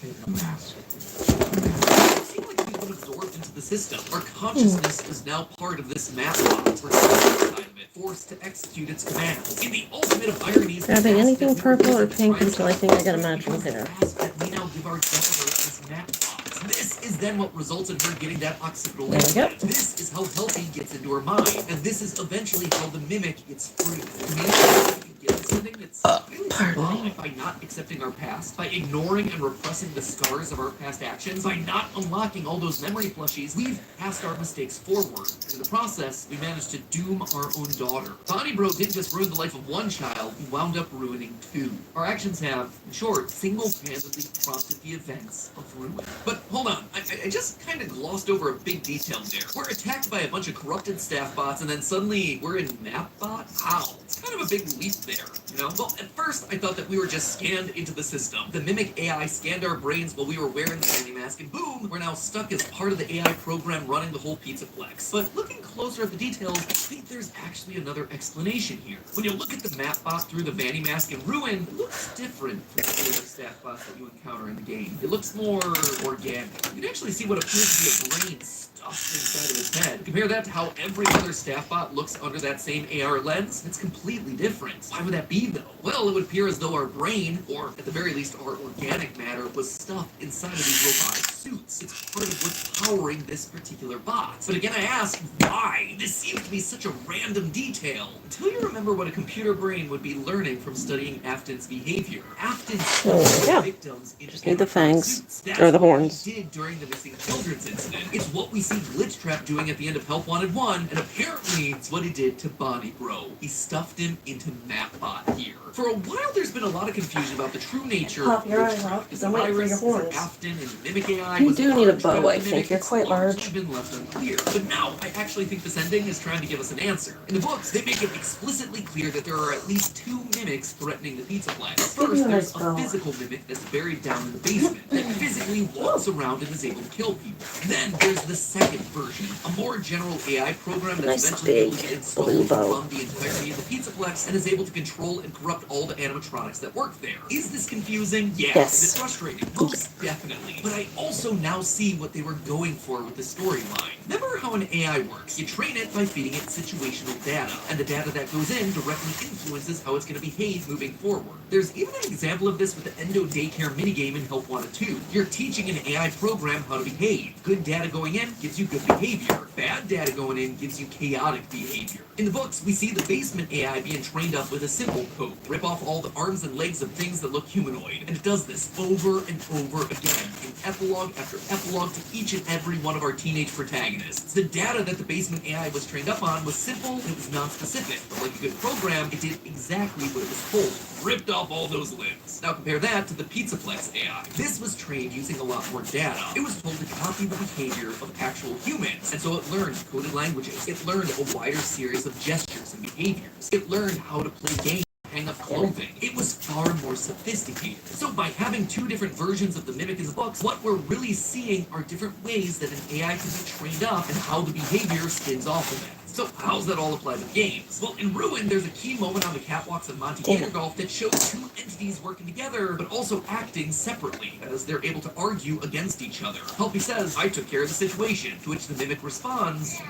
Seem like we've been absorbed into the system. Our consciousness is now part of this map bot. We're inside of it, forced to execute its commands. In the ultimate of ironies, Grabbing anything purple or pink until I think I got a magical hair. that we now give our daughter as map bots. This is then what results in her getting that occipital There we go. implant. This is how Helpy gets into her mind, and this is eventually how the mimic gets free. To me, by not accepting our past, by ignoring and repressing the scars of our past actions, by not unlocking all those memory plushies, we've passed our mistakes forward. In the process, we managed to doom our own daughter. Bonnie Bro didn't just ruin the life of one child, he wound up ruining 2. Our actions have, in short, single-handedly prompted the events of ruin. But hold on, I just kind of glossed over a big detail there. We're attacked by a bunch of corrupted staff bots, and then suddenly we're in MapBot? Wow, it's kind of a big leap there, you know? Well, at first, I thought that we were just scanned into the system. The Mimic AI scanned our brains while we were wearing the fanny mask, and boom, we're now stuck as part of the AI program running the whole Pizzaplex. But looking closer at the details, I think there's actually another explanation here. When you look at the MapBot through the fanny mask in Ruin, it looks different from the other staff bots that you encounter in the game. It looks more organic. You can actually see what appears to be a brain stuffed inside of his head. Compare that to how every other staff bot looks under that same AR lens. It's completely different. Why would that be, though? Well, it would appear as though our brain, or at the very least our organic matter, was stuffed inside of these robotic suits. It's part of what's powering this particular bot. But again, I ask, why? This seems to be such a random detail. Until you remember what a computer brain would be learning from studying Afton's behavior. Afton studied victims into Just need the fangs, suits. or the horns. Did during the missing children's incident. It's what we see Glitch Trap doing at the end of Help Wanted 1, and apparently it's what he did to Bonnie Bro. He stuffed him into MapBot here. For a while, there's been a lot of confusion about the true nature of Glitch Trap. Is it Iris, is it Afton, and Mimic AI? You do need a bow, I think. You're quite large. It's been left unclear. But now, I actually think this ending is trying to give us an answer. In the books, they make it explicitly clear that there are at least 2 mimics threatening the Pizzaplex. First, there's a physical mimic that's buried down in the basement that physically walks around and is able to kill people. Then there's the second version, a more general AI program that's eventually able to get installed from the entirety of the Pizzaplex and is able to control and corrupt all the animatronics that work there. Is this confusing? Yeah. Yes. Is it frustrating? Most definitely. But I also now see what they were going for with the storyline. Remember how an AI works? You train it by feeding it situational data, and the data that goes in directly influences how it's going to behave moving forward. There's even an example of this with the Endo Daycare minigame in Help Wanted 2. You're teaching an AI program how to behave. Good data going in gives you good behavior. Bad data going in gives you chaotic behavior. In the books, we see the basement AI being trained up with a simple code. Rip off all the arms and legs of things that look humanoid. And it does this over and over again in epilogue after epilogue to each and every one of our teenage protagonists. The data that the basement AI was trained up on was simple and it was non-specific, but like a good program, it did exactly what it was told. Ripped off all those limbs. Now compare that to the Pizzaplex AI. This was trained using a lot more data. It was told to copy the behavior of actual humans, and so it learned coded languages. It learned a wider series of gestures and behaviors. It learned how to play games, hang up clothing. It was far more sophisticated. So by having two different versions of the mimic in the books, what we're really seeing are different ways that an AI can be trained up and how the behavior spins off of that. So how's that all apply to the games? Well, in Ruin, there's a key moment on the catwalks of Monte Gator Golf that shows two entities working together, but also acting separately, as they're able to argue against each other. Helpy says, I took care of the situation, to which the mimic responds,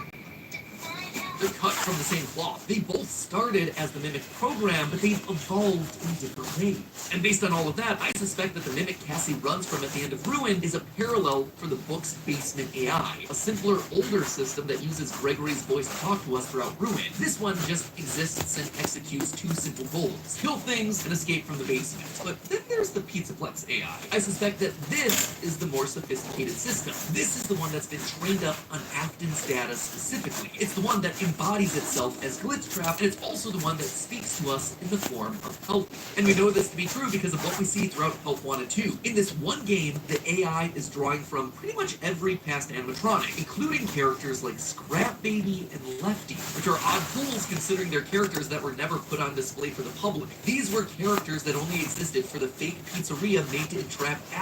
they're cut from the same cloth. They both started as the Mimic program, but they've evolved in different ways. And based on all of that, I suspect that the Mimic Cassie runs from at the end of Ruin is a parallel for the book's Basement AI, a simpler, older system that uses Gregory's voice to talk to us throughout Ruin. This one just exists and executes two simple goals: kill things and escape from the basement. But then there's the Pizzaplex AI. I suspect that this is the more sophisticated system. This is the one that's been trained up on Afton's data specifically. It's the one that embodies itself as Glitchtrap, and it's also the one that speaks to us in the form of Help. And we know this to be true because of what we see throughout Help 1 and 2. In this one game, the AI is drawing from pretty much every past animatronic, including characters like Scrap Baby and Lefty, which are odd pulls considering they're characters that were never put on display for the public. These were characters that only existed for the fake pizzeria made to entrap